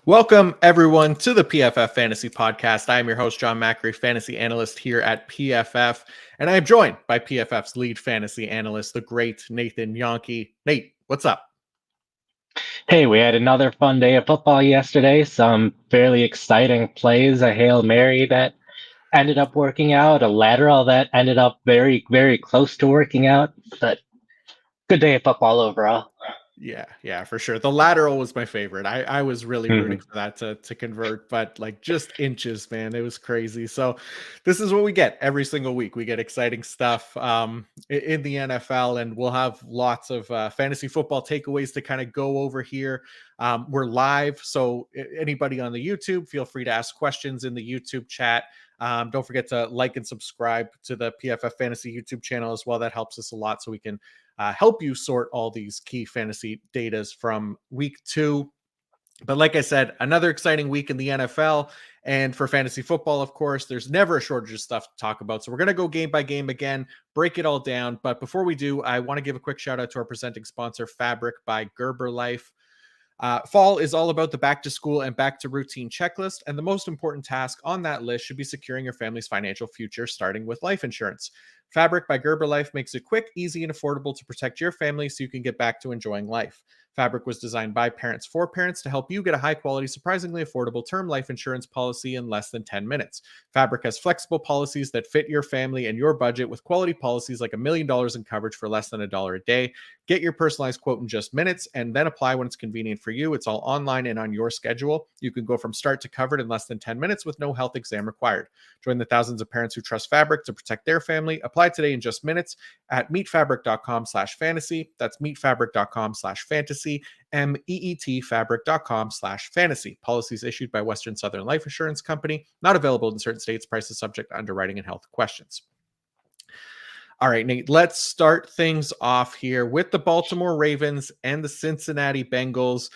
Welcome, everyone, to the PFF Fantasy Podcast. I am your host, Jon Macri, fantasy analyst here at PFF, and I am joined by PFF's lead fantasy analyst, the great Nathan Jahnke. Nate, what's up? Hey, we had another fun day of football yesterday. Some fairly exciting plays, a Hail Mary that ended up working out, a lateral that ended up very, very close to working out. But good day of football overall. Yeah, for sure. The lateral was my favorite. I was really rooting for that to convert, but like just inches, man. It was crazy. So this is what we get every single week. We get exciting stuff in the NFL, and we'll have lots of fantasy football takeaways to kind of go over here. We're live, so anybody on the YouTube, feel free to ask questions in the YouTube chat. Don't forget to like and subscribe to the PFF Fantasy YouTube channel as well. That helps us a lot so we can help you sort all these key fantasy datas from week 2. But like I said, another exciting week in the NFL. And for fantasy football, of course, there's never a shortage of stuff to talk about. So we're going to go game by game again, break it all down. But before we do, I want to give a quick shout out to our presenting sponsor, Fabric by Gerber Life. Fall is all about the back to school and back to routine checklist. And the most important task on that list should be securing your family's financial future, starting with life insurance. Fabric by Gerber Life makes it quick, easy, and affordable to protect your family so you can get back to enjoying life. Fabric was designed by parents for parents to help you get a high-quality, surprisingly affordable term life insurance policy in less than 10 minutes. Fabric has flexible policies that fit your family and your budget with quality policies like $1 million in coverage for less than $1 a day. Get your personalized quote in just minutes and then apply when it's convenient for you. It's all online and on your schedule. You can go from start to covered in less than 10 minutes with no health exam required. Join the thousands of parents who trust Fabric to protect their family. Apply today in just minutes at meetfabric.com/fantasy. That's meetfabric.com/fantasy. meetfabric.com/fantasy. Policies issued by Western Southern Life Assurance Company. Not available in certain states. Prices subject to underwriting and health questions. All right, Nate, let's start things off here with the Baltimore Ravens and the Cincinnati Bengals.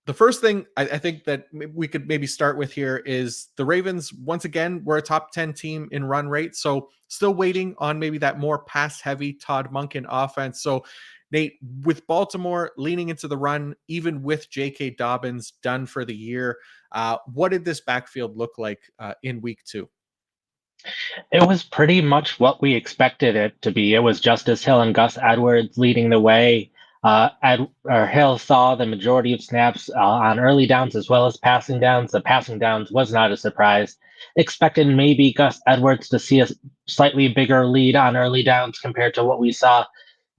The first thing I think that we could maybe start with here is the Ravens, once again, were a top 10 team in run rate. So still waiting on maybe that more pass-heavy Todd Monken offense. So, Nate, with Baltimore leaning into the run, even with J.K. Dobbins done for the year, what did this backfield look like in week 2? It was pretty much what we expected it to be. It was Justice Hill and Gus Edwards leading the way. Hill saw the majority of snaps on early downs as well as passing downs. The passing downs was not a surprise. Expected maybe Gus Edwards to see a slightly bigger lead on early downs compared to what we saw.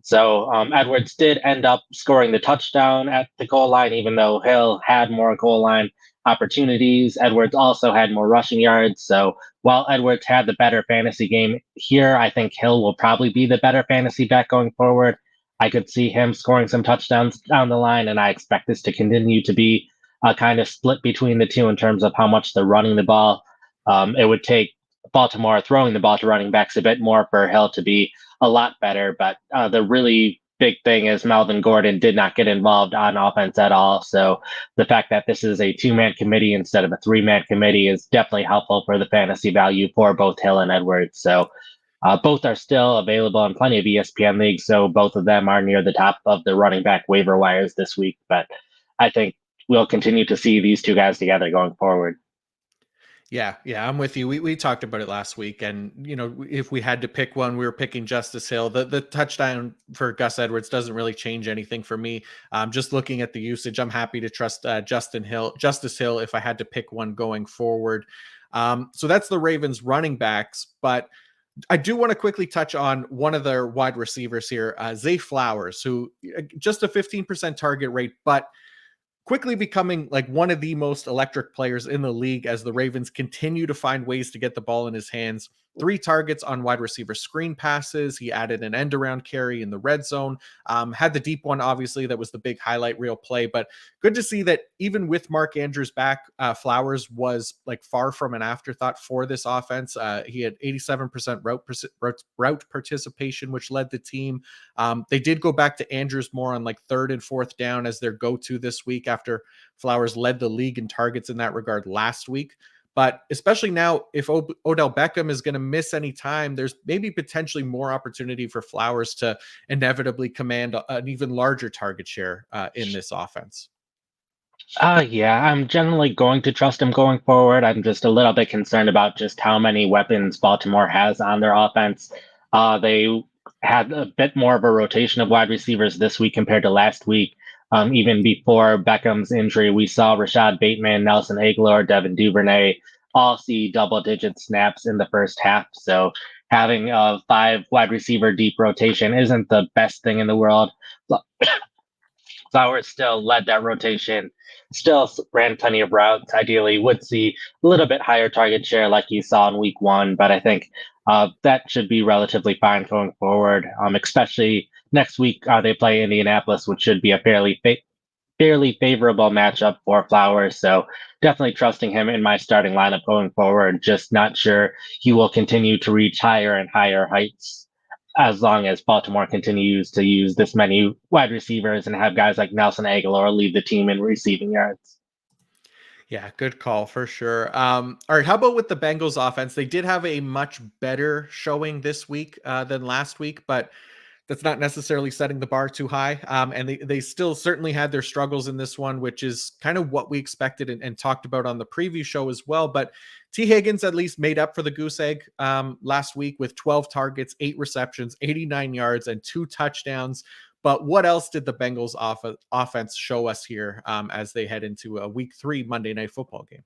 So Edwards did end up scoring the touchdown at the goal line, even though Hill had more goal line opportunities. Edwards also had more rushing yards. So while Edwards had the better fantasy game here, I think Hill will probably be the better fantasy back going forward. I could see him scoring some touchdowns down the line, and I expect this to continue to be a kind of split between the two in terms of how much they're running the ball. It would take Baltimore throwing the ball to running backs a bit more for Hill to be a lot better. But the really big thing is Melvin Gordon did not get involved on offense at all. So the fact that this is a 2-man committee instead of a 3-man committee is definitely helpful for the fantasy value for both Hill and Edwards. So both are still available in plenty of ESPN leagues. So both of them are near the top of the running back waiver wires this week. But I think we'll continue to see these two guys together going forward. Yeah, I'm with you. We talked about it last week, and if we had to pick one, we were picking Justice Hill. The touchdown for Gus Edwards doesn't really change anything for me. Just looking at the usage, I'm happy to trust Justice Hill if I had to pick one going forward. So that's the Ravens running backs, but I do want to quickly touch on one of their wide receivers here, Zay Flowers, who just a 15% target rate, but quickly becoming like one of the most electric players in the league as the Ravens continue to find ways to get the ball in his hands. 3 targets on wide receiver screen passes. He added an end around carry in the red zone. Had the deep one, obviously, that was the big highlight reel play. But good to see that even with Mark Andrews back, Flowers was like far from an afterthought for this offense. He had 87% route participation, which led the team. They did go back to Andrews more on like third and fourth down as their go-to this week after Flowers led the league in targets in that regard last week. But especially now, if Odell Beckham is going to miss any time, there's maybe potentially more opportunity for Flowers to inevitably command an even larger target share in this offense. Yeah, I'm generally going to trust him going forward. I'm just a little bit concerned about just how many weapons Baltimore has on their offense. They had a bit more of a rotation of wide receivers this week compared to last week. Even before Beckham's injury, we saw Rashad Bateman, Nelson Aguilar, Devin Duvernay all see double-digit snaps in the first half. So having a 5 wide receiver deep rotation isn't the best thing in the world. Flowers still led that rotation, still ran plenty of routes. Ideally, would see a little bit higher target share like you saw in week one, but I think that should be relatively fine going forward, especially next week. They play Indianapolis, which should be a fairly favorable matchup for Flowers. So definitely trusting him in my starting lineup going forward. Just not sure he will continue to reach higher and higher heights as long as Baltimore continues to use this many wide receivers and have guys like Nelson Aguilar lead the team in receiving yards. Yeah, good call for sure. All right, how about with the Bengals offense? They did have a much better showing this week than last week, but that's not necessarily setting the bar too high. And they still certainly had their struggles in this one, which is kind of what we expected and talked about on the preview show as well. But T. Higgins at least made up for the goose egg last week with 12 targets, 8 receptions, 89 yards, and 2 touchdowns. But what else did the Bengals offense show us here as they head into a week 3 Monday Night Football game?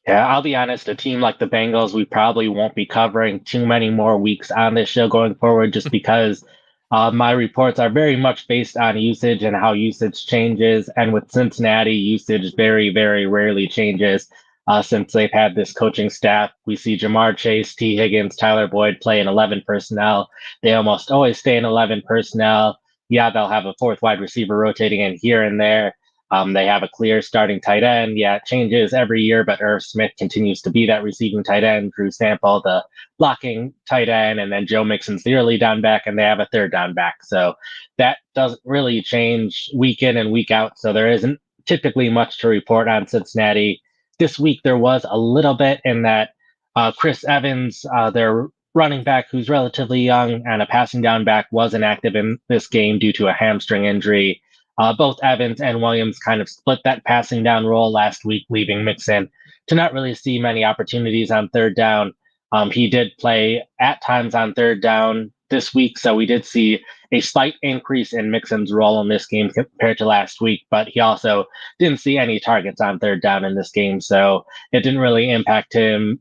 Yeah, I'll be honest, a team like the Bengals, we probably won't be covering too many more weeks on this show going forward just because my reports are very much based on usage and how usage changes. And with Cincinnati, usage very, very rarely changes since they've had this coaching staff. We see Jamar Chase, T. Higgins, Tyler Boyd play in 11 personnel. They almost always stay in 11 personnel. Yeah, they'll have a fourth wide receiver rotating in here and there. They have a clear starting tight end. Yeah, it changes every year, but Irv Smith continues to be that receiving tight end. Drew Sample, the blocking tight end, and then Joe Mixon's the early down back, and they have a third down back. So that doesn't really change week in and week out. So there isn't typically much to report on Cincinnati. This week there was a little bit in that Chris Evans, their running back who's relatively young and a passing down back, was inactive in this game due to a hamstring injury. Both Evans and Williams kind of split that passing down role last week, leaving Mixon to not really see many opportunities on third down. He did play at times on third down this week, so we did see a slight increase in Mixon's role in this game compared to last week, but he also didn't see any targets on third down in this game, so it didn't really impact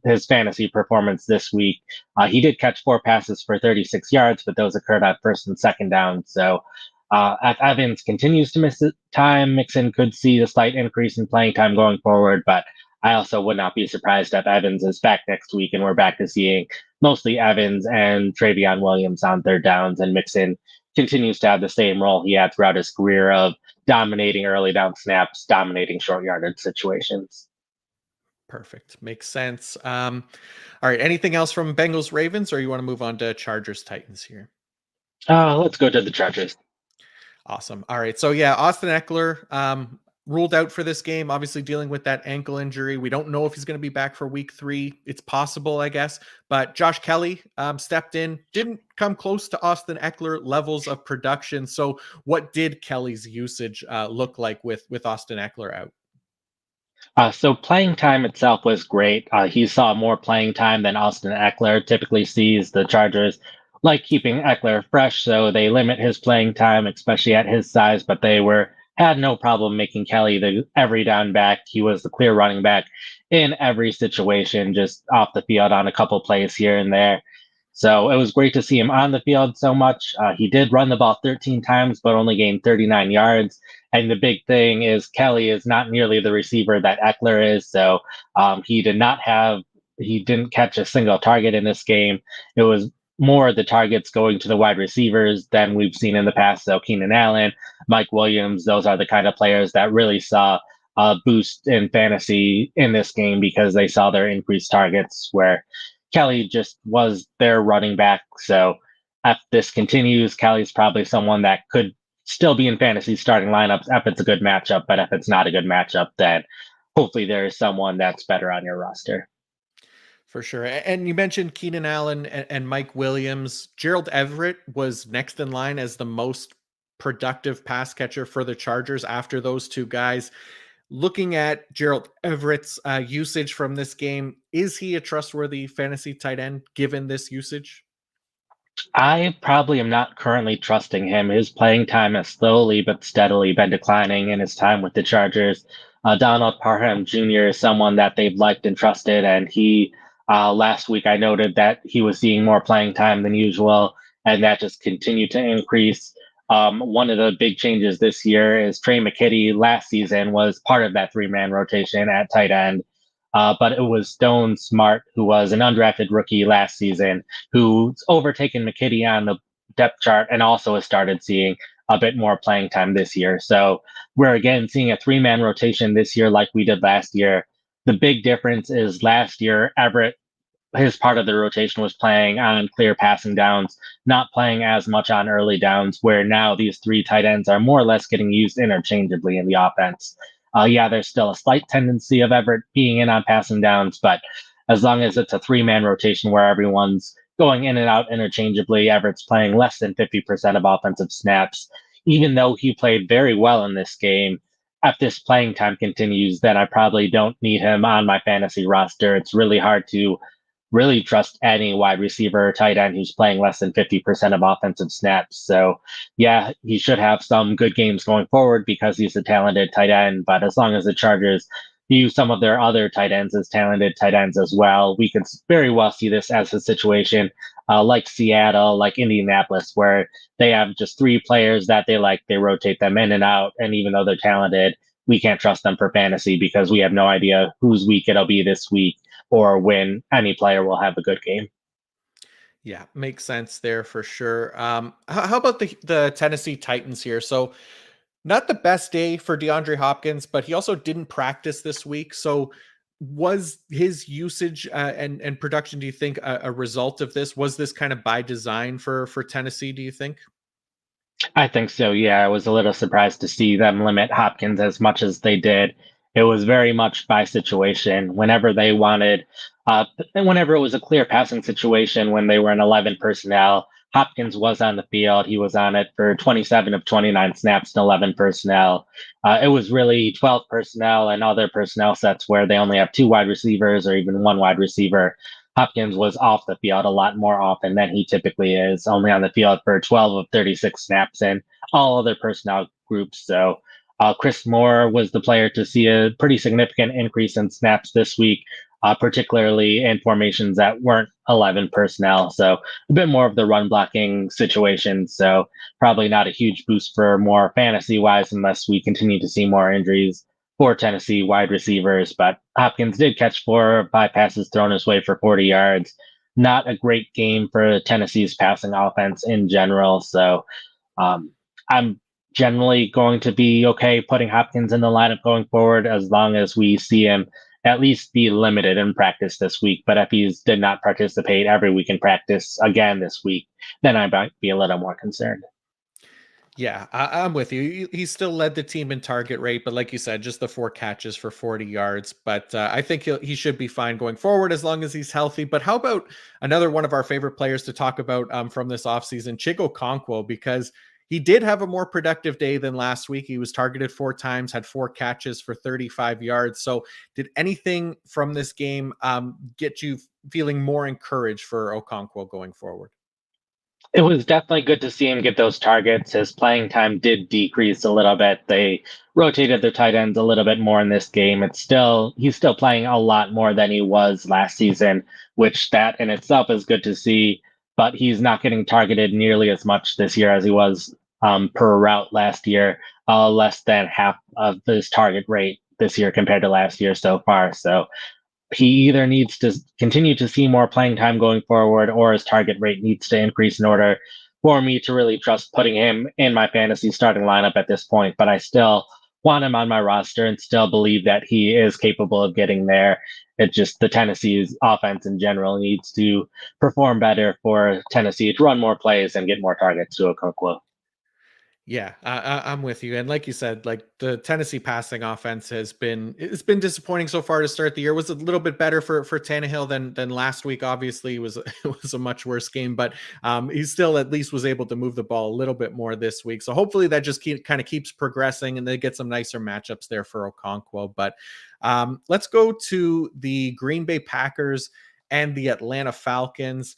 his fantasy performance this week. He did catch 4 passes for 36 yards, but those occurred on first and second down, so if Evans continues to miss time, Mixon could see a slight increase in playing time going forward, but I also would not be surprised if Evans is back next week and we're back to seeing mostly Evans and Travion Williams on third downs, and Mixon continues to have the same role he had throughout his career of dominating early down snaps, dominating short yardage situations. Perfect. Makes sense. All right. Anything else from Bengals Ravens, or you want to move on to Chargers Titans here? Let's go to the Chargers. Awesome. All right. So yeah, Austin Eckler ruled out for this game, obviously dealing with that ankle injury. We don't know if he's going to be back for week 3. It's possible, I guess. But Josh Kelly stepped in, didn't come close to Austin Eckler levels of production. So what did Kelly's usage look like with Austin Eckler out? So playing time itself was great. He saw more playing time than Austin Eckler typically sees. The Chargers like keeping Eckler fresh, so they limit his playing time, especially at his size. But they had no problem making Kelly the every down back. He was the clear running back in every situation, just off the field on a couple plays here and there. So it was great to see him on the field so much. He did run the ball 13 times, but only gained 39 yards. And the big thing is Kelly is not nearly the receiver that Eckler is. So he did not have he didn't catch a single target in this game. It was more the targets going to the wide receivers than we've seen in the past. So Keenan Allen, Mike Williams, those are the kind of players that really saw a boost in fantasy in this game because they saw their increased targets, where Kelly just was their running back. So if this continues, Kelly's probably someone that could still be in fantasy starting lineups if it's a good matchup. But if it's not a good matchup, then hopefully there is someone that's better on your roster. For sure. And you mentioned Keenan Allen and Mike Williams. Gerald Everett was next in line as the most productive pass catcher for the Chargers after those two guys. Looking at Gerald Everett's usage from this game, is he a trustworthy fantasy tight end given this usage? I probably am not currently trusting him. His playing time has slowly but steadily been declining in his time with the Chargers. Donald Parham Jr. is someone that they've liked and trusted, and he last week I noted that he was seeing more playing time than usual, and that just continued to increase. One of the big changes this year is Trey McKitty last season was part of that three-man rotation at tight end. But it was Stone Smart, who was an undrafted rookie last season, who's overtaken McKitty on the depth chart and also has started seeing a bit more playing time this year. So we're again seeing a three-man rotation this year like we did last year. The big difference is last year, Everett, his part of the rotation was playing on clear passing downs, not playing as much on early downs, where now these three tight ends are more or less getting used interchangeably in the offense. Yeah, there's still a slight tendency of Everett being in on passing downs, but as long as it's a three-man rotation where everyone's going in and out interchangeably, Everett's playing less than 50% of offensive snaps. Even though he played very well in this game, if this playing time continues, then I probably don't need him on my fantasy roster. It's really hard to really trust any wide receiver or tight end who's playing less than 50% of offensive snaps. So, yeah, he should have some good games going forward because he's a talented tight end. But as long as the Chargers view some of their other tight ends as talented tight ends as well, we could very well see this as a situation like Seattle, like Indianapolis, where they have just three players that they like, they rotate them in and out. And even though they're talented, we can't trust them for fantasy because we have no idea whose week it'll be this week or when any player will have a good game. Yeah, makes sense there for sure. How about the Tennessee Titans here? So not the best day for DeAndre Hopkins, but he also didn't practice this week. So was his usage and production, do you think, a result of this? Was this kind of by design for Tennessee, do you think? I think so. Yeah, I was a little surprised to see them limit Hopkins as much as they did. It was very much by situation. Whenever they wanted, and whenever it was a clear passing situation, when they were in 11 personnel, Hopkins was on the field. He was on it for 27 of 29 snaps in 11 personnel. It was really 12 personnel and other personnel sets where they only have two wide receivers or even one wide receiver. Hopkins was off the field a lot more often than he typically is, only on the field for 12 of 36 snaps in all other personnel groups. So Chris Moore was the player to see a pretty significant increase in snaps this week, particularly in formations that weren't 11 personnel. So a bit more of the run blocking situation. So probably not a huge boost for more fantasy wise unless we continue to see more injuries for Tennessee wide receivers, but Hopkins did catch 4 or 5 passes thrown his way for 40 yards. Not a great game for Tennessee's passing offense in general. So I'm generally going to be okay putting Hopkins in the lineup going forward as long as we see him at least be limited in practice this week. But if he did not participate every week in practice again this week, then I might be a little more concerned. Yeah, I'm with you. He still led the team in target rate, but like you said, just the 4 catches for 40 yards. But I think he should be fine going forward as long as he's healthy. But how about another one of our favorite players to talk about from this offseason, Chigo Okonkwo, because he did have a more productive day than last week. He was targeted 4 times, had 4 catches for 35 yards. So did anything from this game get you feeling more encouraged for Okonkwo going forward? It was definitely good to see him get those targets. His playing time did decrease a little bit. They rotated their tight ends a little bit more in this game. He's still playing a lot more than he was last season, which that in itself is good to see. But he's not getting targeted nearly as much this year as he was per route last year. Less than half of his target rate this year compared to last year so far. So he either needs to continue to see more playing time going forward, or his target rate needs to increase in order for me to really trust putting him in my fantasy starting lineup at this point. But I still want him on my roster and still believe that he is capable of getting there. It just the Tennessee's offense in general needs to perform better for Tennessee to run more plays and get more targets to Okonkwo. Yeah, I'm with you. And like you said, like the Tennessee passing offense it's been disappointing so far to start the year. It was a little bit better for Tannehill than last week. Obviously, it was it was a much worse game, but he still at least was able to move the ball a little bit more this week. So hopefully that just kind of keeps progressing, and they get some nicer matchups there for Okonkwo. But let's go to the Green Bay Packers and the Atlanta Falcons.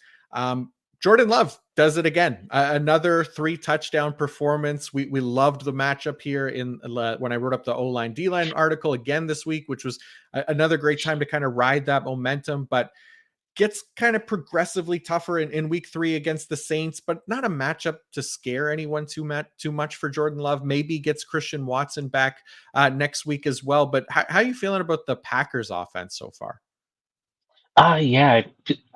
Jordan Love does it again. Another 3 touchdown performance. We loved the matchup here in when I wrote up the O-line D-line article again this week, which was another great time to kind of ride that momentum, but gets kind of progressively tougher in week 3 against the Saints, but not a matchup to scare anyone too much for Jordan Love. Maybe gets Christian Watson back next week as well. But how are you feeling about the Packers offense so far? Yeah,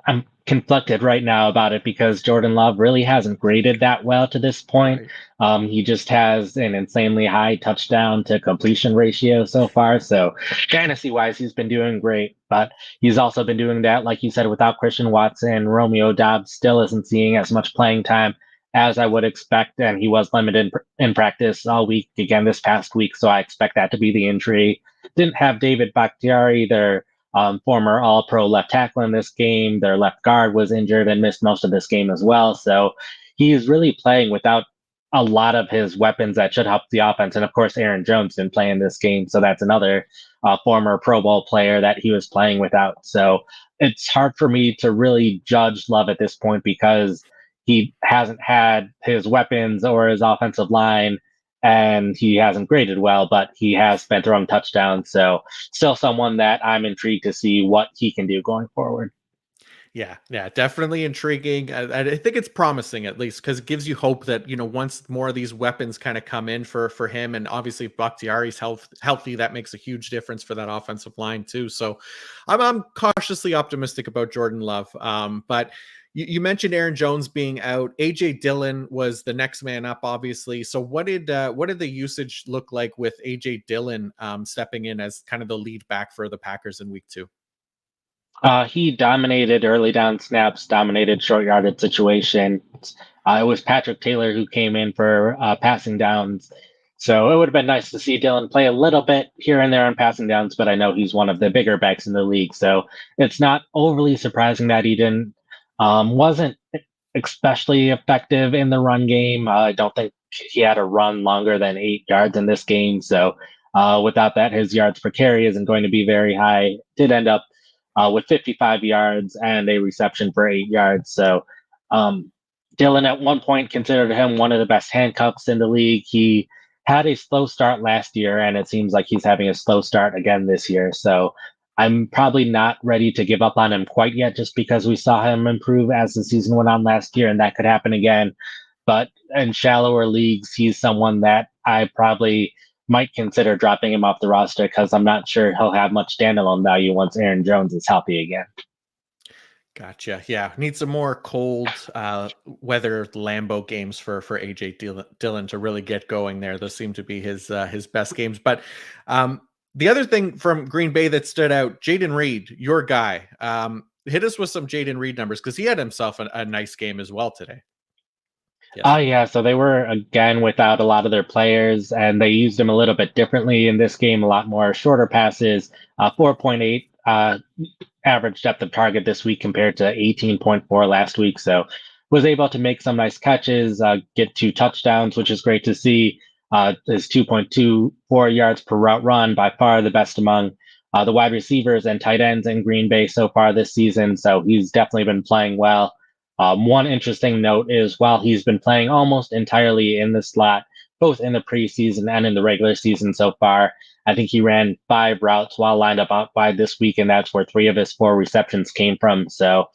I'm conflicted right now about it because Jordan Love really hasn't graded that well to this point. Right. He just has an insanely high touchdown to completion ratio so far. So fantasy wise, he's been doing great, but he's also been doing that, like you said, without Christian Watson. Romeo Dobbs still isn't seeing as much playing time as I would expect, and he was limited in practice all week again this past week. So I expect that to be the injury. Didn't have David Bakhtiari, their former All Pro left tackle in this game. Their left guard was injured and missed most of this game as well. So he's really playing without a lot of his weapons that should help the offense. And of course, Aaron Jones didn't play in this game. So that's another former Pro Bowl player that he was playing without. So it's hard for me to really judge Love at this point because he hasn't had his weapons or his offensive line and he hasn't graded well, but he has been throwing touchdowns. So still someone that I'm intrigued to see what he can do going forward. Yeah, definitely intriguing. I think it's promising at least because it gives you hope that once more of these weapons kind of come in for him, and obviously if Bakhtiari's healthy, that makes a huge difference for that offensive line too. So I'm cautiously optimistic about Jordan Love. But you mentioned Aaron Jones being out. AJ Dillon was the next man up, obviously. So what did the usage look like with AJ Dillon stepping in as kind of the lead back for the Packers in week 2? He dominated early down snaps, dominated short yardage situations. It was Patrick Taylor who came in for passing downs. So it would have been nice to see Dylan play a little bit here and there on passing downs, but I know he's one of the bigger backs in the league. So it's not overly surprising that he didn't wasn't especially effective in the run game. I don't think he had a run longer than 8 yards in this game. So without that, his yards per carry isn't going to be very high. Did end up with 55 yards and a reception for 8 yards. So Dylan at one point considered him one of the best handcuffs in the league. He had a slow start last year, and it seems like he's having a slow start again this year. So I'm probably not ready to give up on him quite yet, just because we saw him improve as the season went on last year, and that could happen again. But in shallower leagues, he's someone that I probably might consider dropping him off the roster because I'm not sure he'll have much standalone value once Aaron Jones is healthy again. Gotcha. Yeah, need some more cold weather Lambeau games for AJ Dillon to really get going there. Those seem to be his best games. But the other thing from Green Bay that stood out, Jaden Reed, your guy, hit us with some Jaden Reed numbers because he had himself a nice game as well today. Yesterday. Yeah, so they were again without a lot of their players, and they used them a little bit differently in this game. A lot more shorter passes, 4.8 average depth of target this week compared to 18.4 last week. So was able to make some nice catches, get 2 touchdowns, which is great to see. His 2.24 yards per route run, by far the best among the wide receivers and tight ends in Green Bay so far this season. So he's definitely been playing well. One interesting note is while he's been playing almost entirely in the slot, both in the preseason and in the regular season so far, I think he ran 5 routes while lined up out wide this week, and that's where 3 of his 4 receptions came from. So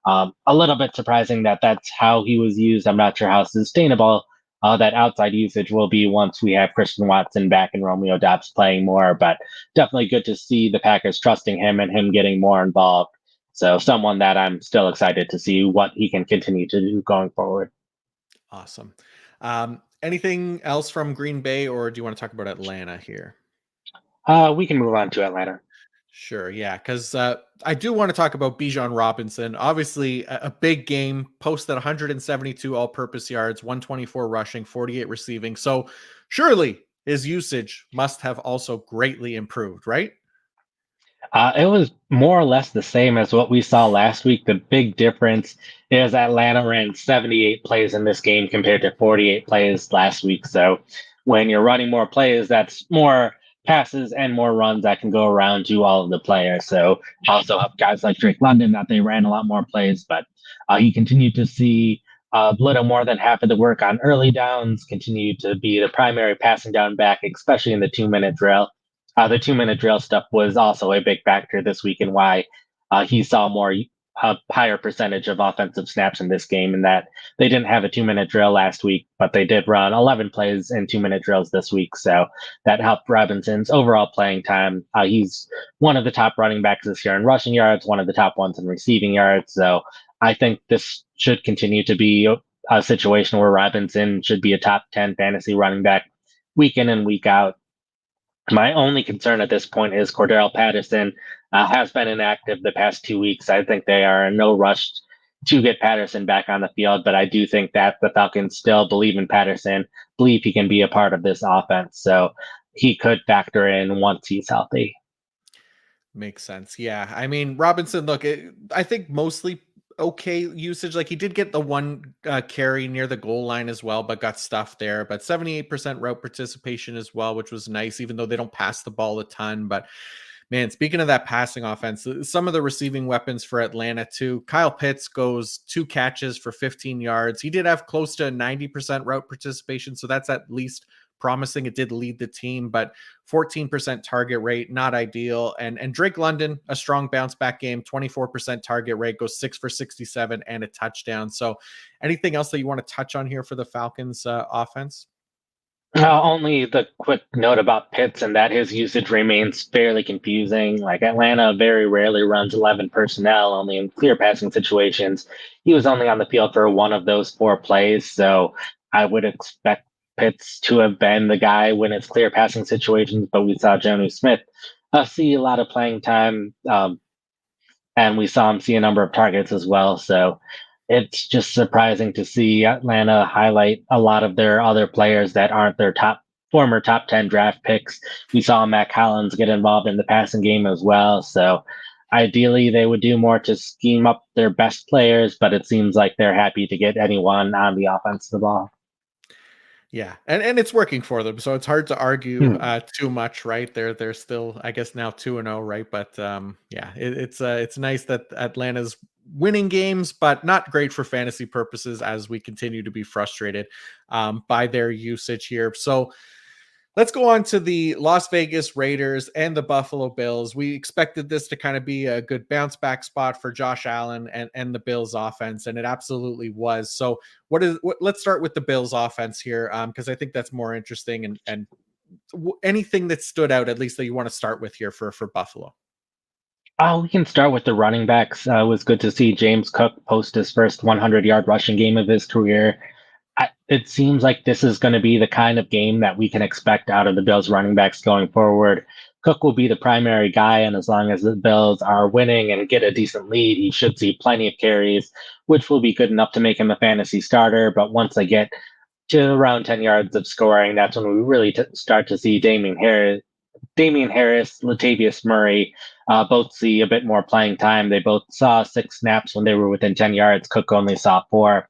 a little bit surprising that that's how he was used. I'm not sure how sustainable that outside usage will be once we have Christian Watson back and Romeo Dobbs playing more. But definitely good to see the Packers trusting him and him getting more involved. So someone that I'm still excited to see what he can continue to do going forward. Awesome. Anything else from Green Bay, or do you want to talk about Atlanta here? We can move on to Atlanta. Sure, yeah, because I do want to talk about Bijan Robinson. Obviously, a big game, posted 172 all-purpose yards, 124 rushing, 48 receiving. So surely his usage must have also greatly improved, right? It was more or less the same as what we saw last week. The big difference is Atlanta ran 78 plays in this game compared to 48 plays last week. So when you're running more plays, that's more passes and more runs that can go around to all of the players. So also help guys like Drake London that they ran a lot more plays, but he continued to see a little more than half of the work on early downs, continued to be the primary passing down back, especially in the 2 minute drill. The 2 minute drill stuff was also a big factor this week in why he saw more higher percentage of offensive snaps in this game. And that they didn't have a 2 minute drill last week, but they did run 11 plays in 2 minute drills this week. So that helped Robinson's overall playing time. He's one of the top running backs this year in rushing yards, one of the top ones in receiving yards. So I think this should continue to be a situation where Robinson should be a top 10 fantasy running back week in and week out. My only concern at this point is Cordell Patterson has been inactive the past 2 weeks. I think they are in no rush to get Patterson back on the field, but I do think that the Falcons still believe in Patterson, believe he can be a part of this offense. So he could factor in once he's healthy. Makes sense. Yeah. I mean, Robinson, look, I think mostly okay usage. Like he did get the one carry near the goal line as well, but got stuffed there. But 78% route participation as well, which was nice, even though they don't pass the ball a ton. But man, speaking of that passing offense, some of the receiving weapons for Atlanta too. Kyle Pitts goes 2 catches for 15 yards. He did have close to 90% route participation, so that's at least promising. It did lead the team, but 14% target rate, not ideal. And Drake London, a strong bounce back game, 24% target rate, goes 6 for 67 and a touchdown. So anything else that you want to touch on here for the Falcons offense? Only the quick note about Pitts and that his usage remains fairly confusing. Like Atlanta very rarely runs 11 personnel, only in clear passing situations. He was only on the field for one of those 4 plays, so I would expect Pitts to have been the guy when it's clear passing situations, but we saw Jonu Smith see a lot of playing time. And we saw him see a number of targets as well. So it's just surprising to see Atlanta highlight a lot of their other players that aren't their former top 10 draft picks. We saw Matt Collins get involved in the passing game as well. So ideally, they would do more to scheme up their best players, but it seems like they're happy to get anyone on the offensive ball. Yeah, and it's working for them, so it's hard to argue Hmm. too much, right? They're still, I guess, now 2-0, right? But yeah, it's nice that Atlanta's winning games, but not great for fantasy purposes as we continue to be frustrated by their usage here. So let's go on to the Las Vegas Raiders and the Buffalo Bills. We expected this to kind of be a good bounce back spot for Josh Allen and the Bills offense, and it absolutely was. So, let's start with the Bills offense here, because I think that's more interesting and anything that stood out, at least that you want to start with here for Buffalo. Oh, we can start with the running backs. It was good to see James Cook post his first 100-yard rushing game of his career. It seems like this is going to be the kind of game that we can expect out of the Bills running backs going forward. Cook will be the primary guy, and as long as the Bills are winning and get a decent lead, he should see plenty of carries, which will be good enough to make him a fantasy starter. But once they get to around 10 yards of scoring, that's when we really start to see Damian Harris, Latavius Murray both see a bit more playing time. They both saw 6 snaps when they were within 10 yards. Cook only saw 4.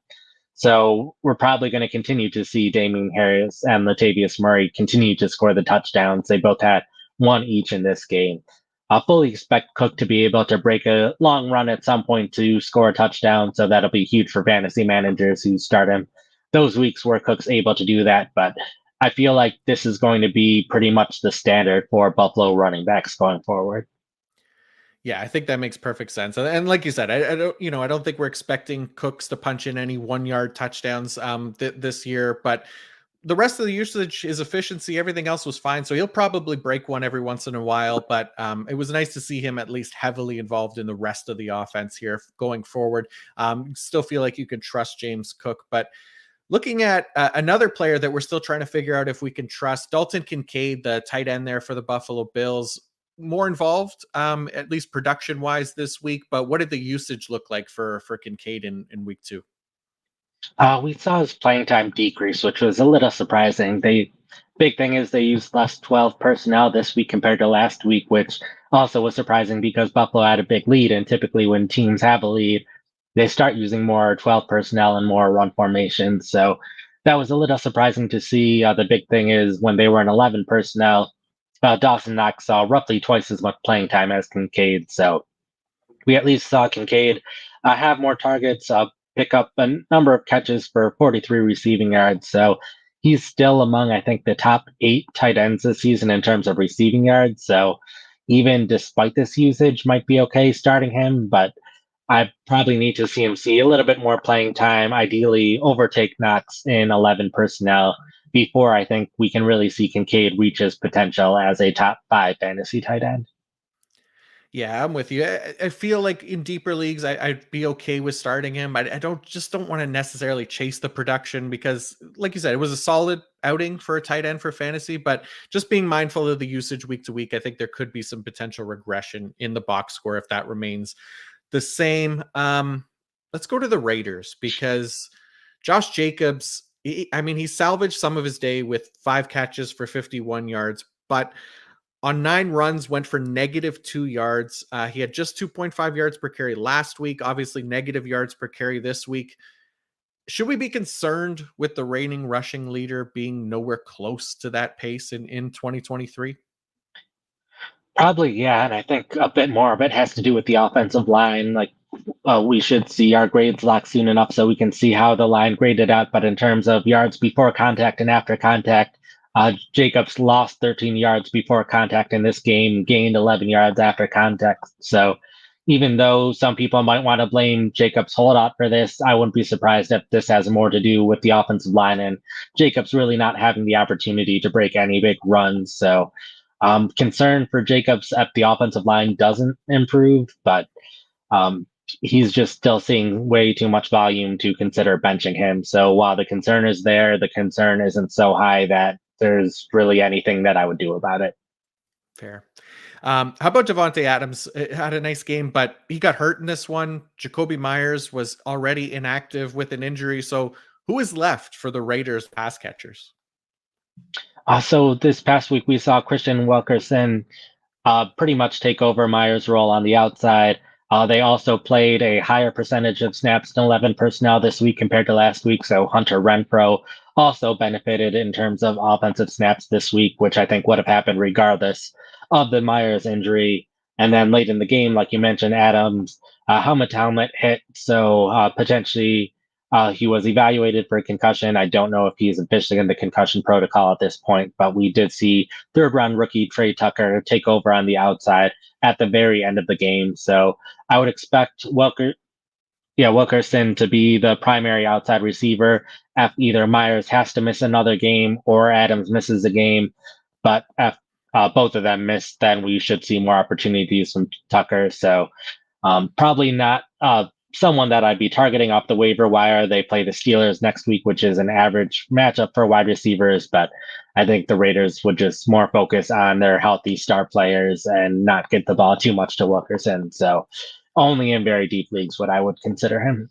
So we're probably going to continue to see Damian Harris and Latavius Murray continue to score the touchdowns. They both had one each in this game. I fully expect Cook to be able to break a long run at some point to score a touchdown, so that'll be huge for fantasy managers who start him those weeks where Cook's able to do that. But I feel like this is going to be pretty much the standard for Buffalo running backs going forward. Yeah, I think that makes perfect sense. And like you said, I don't, I don't think we're expecting Cooks to punch in any 1 yard touchdowns this year, but the rest of the usage is efficiency. Everything else was fine. So he'll probably break one every once in a while, but it was nice to see him at least heavily involved in the rest of the offense here going forward. Still feel like you can trust James Cook, but looking at another player that we're still trying to figure out if we can trust, Dalton Kincaid, the tight end there for the Buffalo Bills, more involved, at least production wise this week. But what did the usage look like for Kincaid in week 2? We saw his playing time decrease, which was a little surprising. They big thing is they used less 12 personnel this week compared to last week, which also was surprising because Buffalo had a big lead, and typically when teams have a lead, they start using more 12 personnel and more run formations. So that was a little surprising to see. The big thing is when they were in 11 personnel, Dawson Knox saw roughly twice as much playing time as Kincaid. So we at least saw Kincaid have more targets, pick up a number of catches for 43 receiving yards. So he's still among, I think, the top 8 tight ends this season in terms of receiving yards. So even despite this usage, might be okay starting him, but I probably need to see him see a little bit more playing time, ideally overtake Knox in 11 personnel before I think we can really see Kincaid reach his potential as a top 5 fantasy tight end. Yeah, I'm with you. I feel like in deeper leagues, I'd be okay with starting him. I don't want to necessarily chase the production because, like you said, it was a solid outing for a tight end for fantasy. But just being mindful of the usage week to week, I think there could be some potential regression in the box score if that remains the same. Let's go to the Raiders because Josh Jacobs. He salvaged some of his day with 5 catches for 51 yards, but on 9 runs went for -2 yards. He had just 2.5 yards per carry last week, obviously negative yards per carry this week. Should we be concerned with the reigning rushing leader being nowhere close to that pace in 2023? Probably, yeah, and I think a bit more of it has to do with the offensive line. Like, we should see our grades locked soon enough so we can see how the line graded out. But in terms of yards before contact and after contact, Jacobs lost 13 yards before contact in this game, gained 11 yards after contact. So even though some people might want to blame Jacobs' holdout for this, I wouldn't be surprised if this has more to do with the offensive line and Jacobs really not having the opportunity to break any big runs. So concern for Jacobs if the offensive line doesn't improve, but um, he's just still seeing way too much volume to consider benching him. So while the concern is there, the concern isn't so high that there's really anything that I would do about it. Fair. How about Devontae Adams? Had a nice game, but he got hurt in this one. Jacoby Myers was already inactive with an injury. So who is left for the Raiders pass catchers? So this past week we saw Christian Wilkerson pretty much take over Myers' role on the outside. They also played a higher percentage of snaps than 11 personnel this week compared to last week. So Hunter Renfro also benefited in terms of offensive snaps this week, which I think would have happened regardless of the Myers injury. And then late in the game, like you mentioned, Adams' helmet hit. So potentially he was evaluated for a concussion. I don't know if he's officially in the concussion protocol at this point, but we did see third round rookie Trey Tucker take over on the outside at the very end of the game. So I would expect Wilkerson to be the primary outside receiver if either Myers has to miss another game or Adams misses a game. But if both of them miss, then we should see more opportunities from Tucker. So probably not someone that I'd be targeting off the waiver wire. They play the Steelers next week, which is an average matchup for wide receivers, but I think the Raiders would just more focus on their healthy star players and not get the ball too much to Wilkerson. So only in very deep leagues would I would consider him.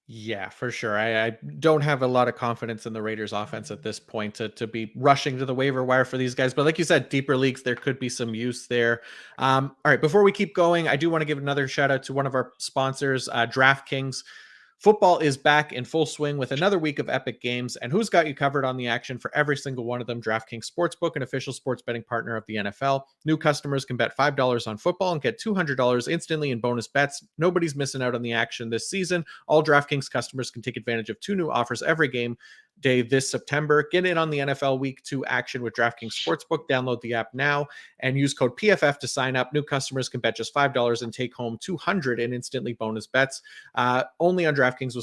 Yeah, for sure. I don't have a lot of confidence in the Raiders offense at this point to be rushing to the waiver wire for these guys. But like you said, deeper leagues, there could be some use there. All right, before we keep going, I do want to give another shout out to one of our sponsors, DraftKings. Football is back in full swing with another week of epic games, and who's got you covered on the action for every single one of them? DraftKings Sportsbook, an official sports betting partner of the NFL. New customers can bet $5 on football and get $200 instantly in bonus bets. Nobody's missing out on the action this season. All DraftKings customers can take advantage of 2 new offers every game. Day this September. Get in on the NFL Week 2 action with DraftKings Sportsbook. Download the app now and use code PFF to sign up. New customers can bet just $5 and take home $200 in instantly bonus bets. Only on DraftKings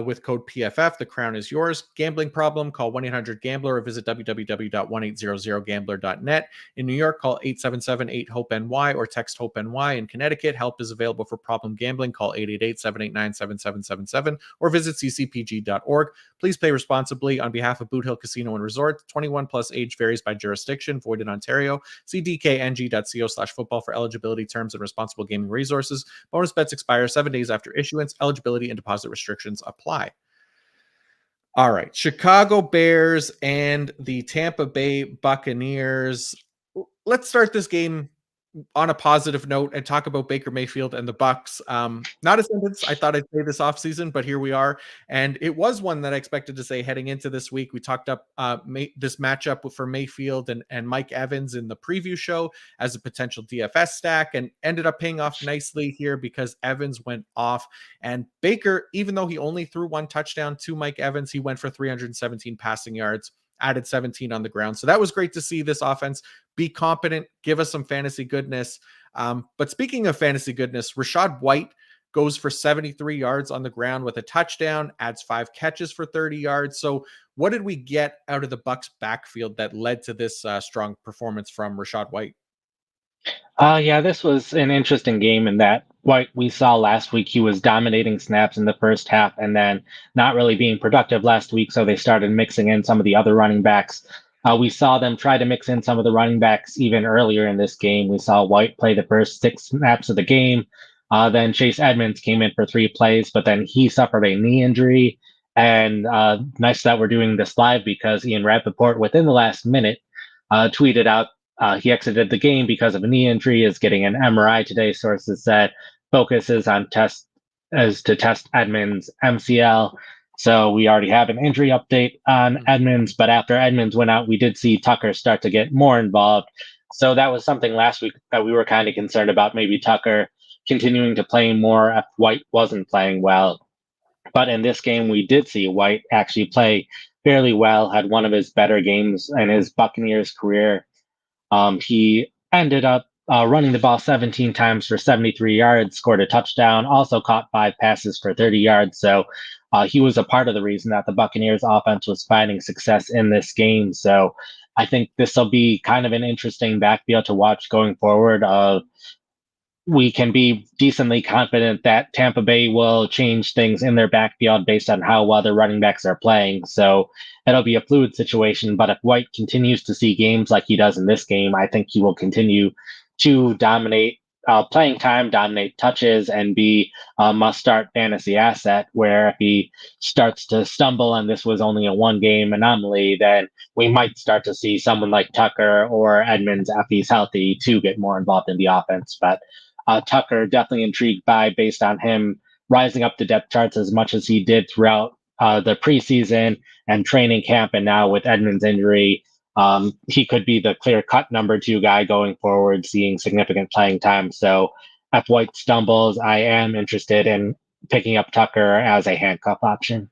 with code PFF. The crown is yours. Gambling problem? Call 1-800-GAMBLER or visit www.1800gambler.net. In New York, call 877-8-HOPE-NY or text HOPE-NY. In Connecticut, help is available for problem gambling. Call 888-789-7777 or visit ccpg.org. Please play responsibly on behalf of Boot Hill Casino and Resort. 21 plus, age varies by jurisdiction. Void in Ontario. See dkng.co/football for eligibility terms and responsible gaming resources. Bonus bets expire 7 days after issuance. Eligibility and deposit restrictions apply. All right. Chicago Bears and the Tampa Bay Buccaneers. Let's start this game on a positive note and talk about Baker Mayfield and the Bucks. Not a sentence I thought I'd say this offseason, but here we are. And it was one that I expected to say heading into this week. We talked up this matchup for Mayfield and Mike Evans in the preview show as a potential DFS stack, and ended up paying off nicely here because Evans went off. And Baker, even though he only threw one touchdown to Mike Evans, he went for 317 passing yards, added 17 on the ground. So that was great to see this offense be competent, give us some fantasy goodness. But speaking of fantasy goodness, Rachaad White goes for 73 yards on the ground with a touchdown, adds 5 catches for 30 yards. So what did we get out of the Bucs backfield that led to this strong performance from Rachaad White? Yeah, this was an interesting game in that what we saw last week, he was dominating snaps in the first half and then not really being productive last week. So they started mixing in some of the other running backs. We saw them try to mix in some of the running backs even earlier in this game. We saw White play the first 6 snaps of the game. Then Chase Edmonds came in for 3 plays, but then he suffered a knee injury. And nice that we're doing this live because Ian Rappaport, within the last minute, tweeted out he exited the game because of a knee injury, is getting an MRI today. Sources said focuses on test Edmonds' MCL. So we already have an injury update on Edmonds, but after Edmonds went out, we did see Tucker start to get more involved. So that was something last week that we were kind of concerned about, maybe Tucker continuing to play more if White wasn't playing well. But in this game, we did see White actually play fairly well, had one of his better games in his Buccaneers career. He ended up running the ball 17 times for 73 yards, scored a touchdown, also caught 5 passes for 30 yards. So he was a part of the reason that the Buccaneers offense was finding success in this game. So I think this will be kind of an interesting backfield to watch going forward. We can be decently confident that Tampa Bay will change things in their backfield based on how well their running backs are playing. So it'll be a fluid situation. But if White continues to see games like he does in this game, I think he will continue to dominate playing time, dominate touches, and be a must-start fantasy asset. Where if he starts to stumble and this was only a one-game anomaly, then we might start to see someone like Tucker or Edmonds, if he's healthy, to get more involved in the offense. But Tucker definitely intrigued by based on him rising up the depth charts as much as he did throughout the preseason and training camp, and now with Edmonds' injury, he could be the clear-cut number 2 guy going forward, seeing significant playing time. So if White stumbles, I am interested in picking up Tucker as a handcuff option.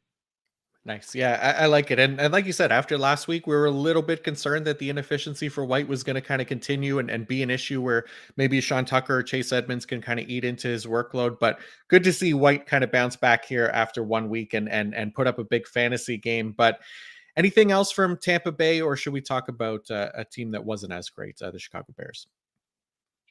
Nice. Yeah, I like it. And like you said, after last week, we were a little bit concerned that the inefficiency for White was going to kind of continue and be an issue where maybe Sean Tucker or Chase Edmonds can kind of eat into his workload. But good to see White kind of bounce back here after 1 week and put up a big fantasy game. But anything else from Tampa Bay, or should we talk about a team that wasn't as great, the Chicago Bears?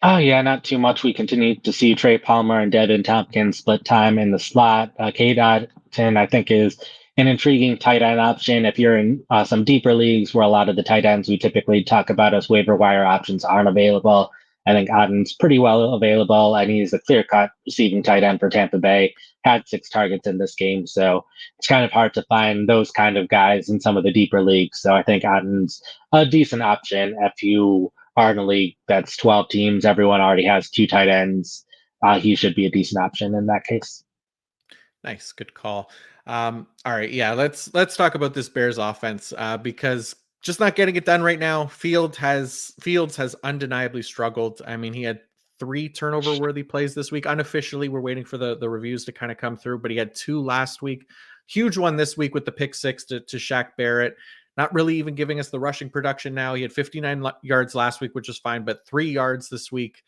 Oh yeah, not too much. We continue to see Trey Palmer and Devin Tompkins split time in the slot. K. Dotton, I think, is an intriguing tight end option if you're in some deeper leagues where a lot of the tight ends we typically talk about as waiver wire options aren't available. I think Otten's pretty well available, and he's a clear-cut receiving tight end for Tampa Bay. Had 6 targets in this game, so it's kind of hard to find those kind of guys in some of the deeper leagues. So I think Otten's a decent option if you are in a league that's 12 teams. Everyone already has 2 tight ends. He should be a decent option in that case. Nice, good call. All right, yeah, let's talk about this Bears offense because just not getting it done right now. Fields has undeniably struggled. I mean, he had 3 turnover worthy plays this week. Unofficially, we're waiting for the reviews to kind of come through, but he had 2 last week. huge one this week with the pick six to Shaq Barrett. Not really even giving us the rushing production now. He had 59 yards last week, which is fine, but 3 yards this week.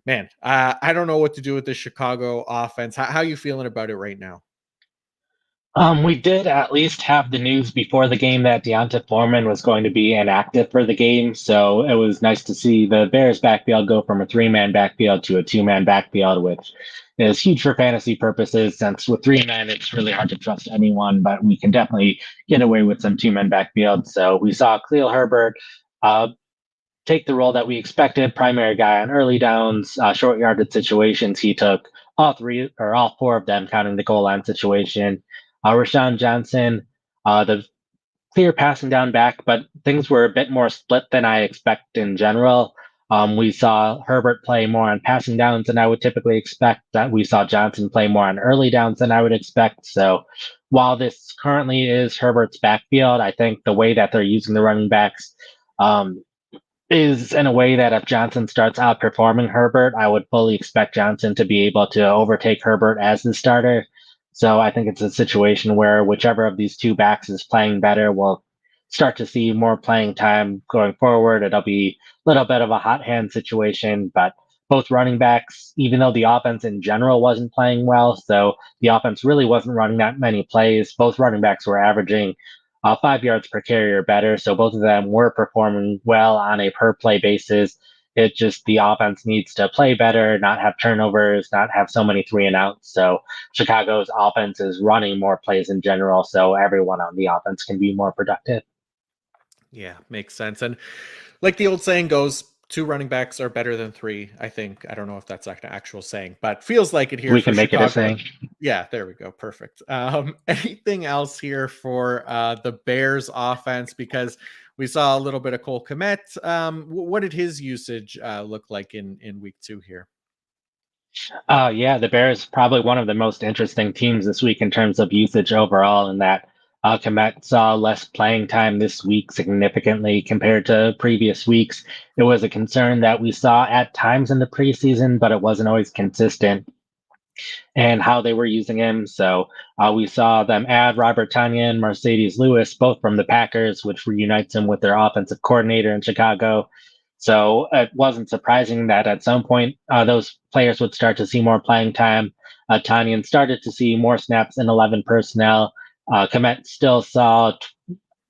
Man, I don't know what to do with the Chicago offense. How are you feeling about it right now? We did at least have the news before the game that Deonta Foreman was going to be inactive for the game, so it was nice to see the Bears backfield go from a 3-man backfield to a 2-man backfield, which is huge for fantasy purposes, since with 3 men, it's really hard to trust anyone, but we can definitely get away with some 2-man backfield. So we saw Khalil Herbert uh, take the role that we expected, primary guy on early downs, short yardage situations. He took all 3 or all 4 of them, counting the goal line situation. Rashawn Johnson, the clear passing down back, but things were a bit more split than I expect in general. We saw Herbert play more on passing downs than I would typically expect. That we saw Johnson play more on early downs than I would expect. So while this currently is Herbert's backfield, I think the way that they're using the running backs um, is in a way that if Johnson starts outperforming Herbert, I would fully expect Johnson to be able to overtake Herbert as the starter. So I think it's a situation where whichever of these 2 backs is playing better will start to see more playing time going forward. It'll be a little bit of a hot hand situation, but both running backs, even though the offense in general wasn't playing well, so the offense really wasn't running that many plays, both running backs were averaging 5 yards per carry or better. So both of them were performing well on a per play basis. It just the offense needs to play better, not have turnovers, not have so many 3-and-outs. So Chicago's offense is running more plays in general, so everyone on the offense can be more productive. Yeah, makes sense. And like the old saying goes, 2 running backs are better than 3. I think, I don't know if that's like an actual saying, but feels like it here We for can make it a Chicago. saying. Yeah, there we go. Perfect. Anything else here for the Bears offense? Because we saw a little bit of Cole Kmet. What did his usage look like in week 2 here? Yeah, the Bears probably one of the most interesting teams this week in terms of usage overall, in that Komet saw less playing time this week significantly compared to previous weeks. It was a concern that we saw at times in the preseason, but it wasn't always consistent and how they were using him. So we saw them add Robert Tanya and Mercedes Lewis, both from the Packers, which reunites him with their offensive coordinator in Chicago. So it wasn't surprising that at some point those players would start to see more playing time. Tanyan started to see more snaps in 11 personnel. Komet still saw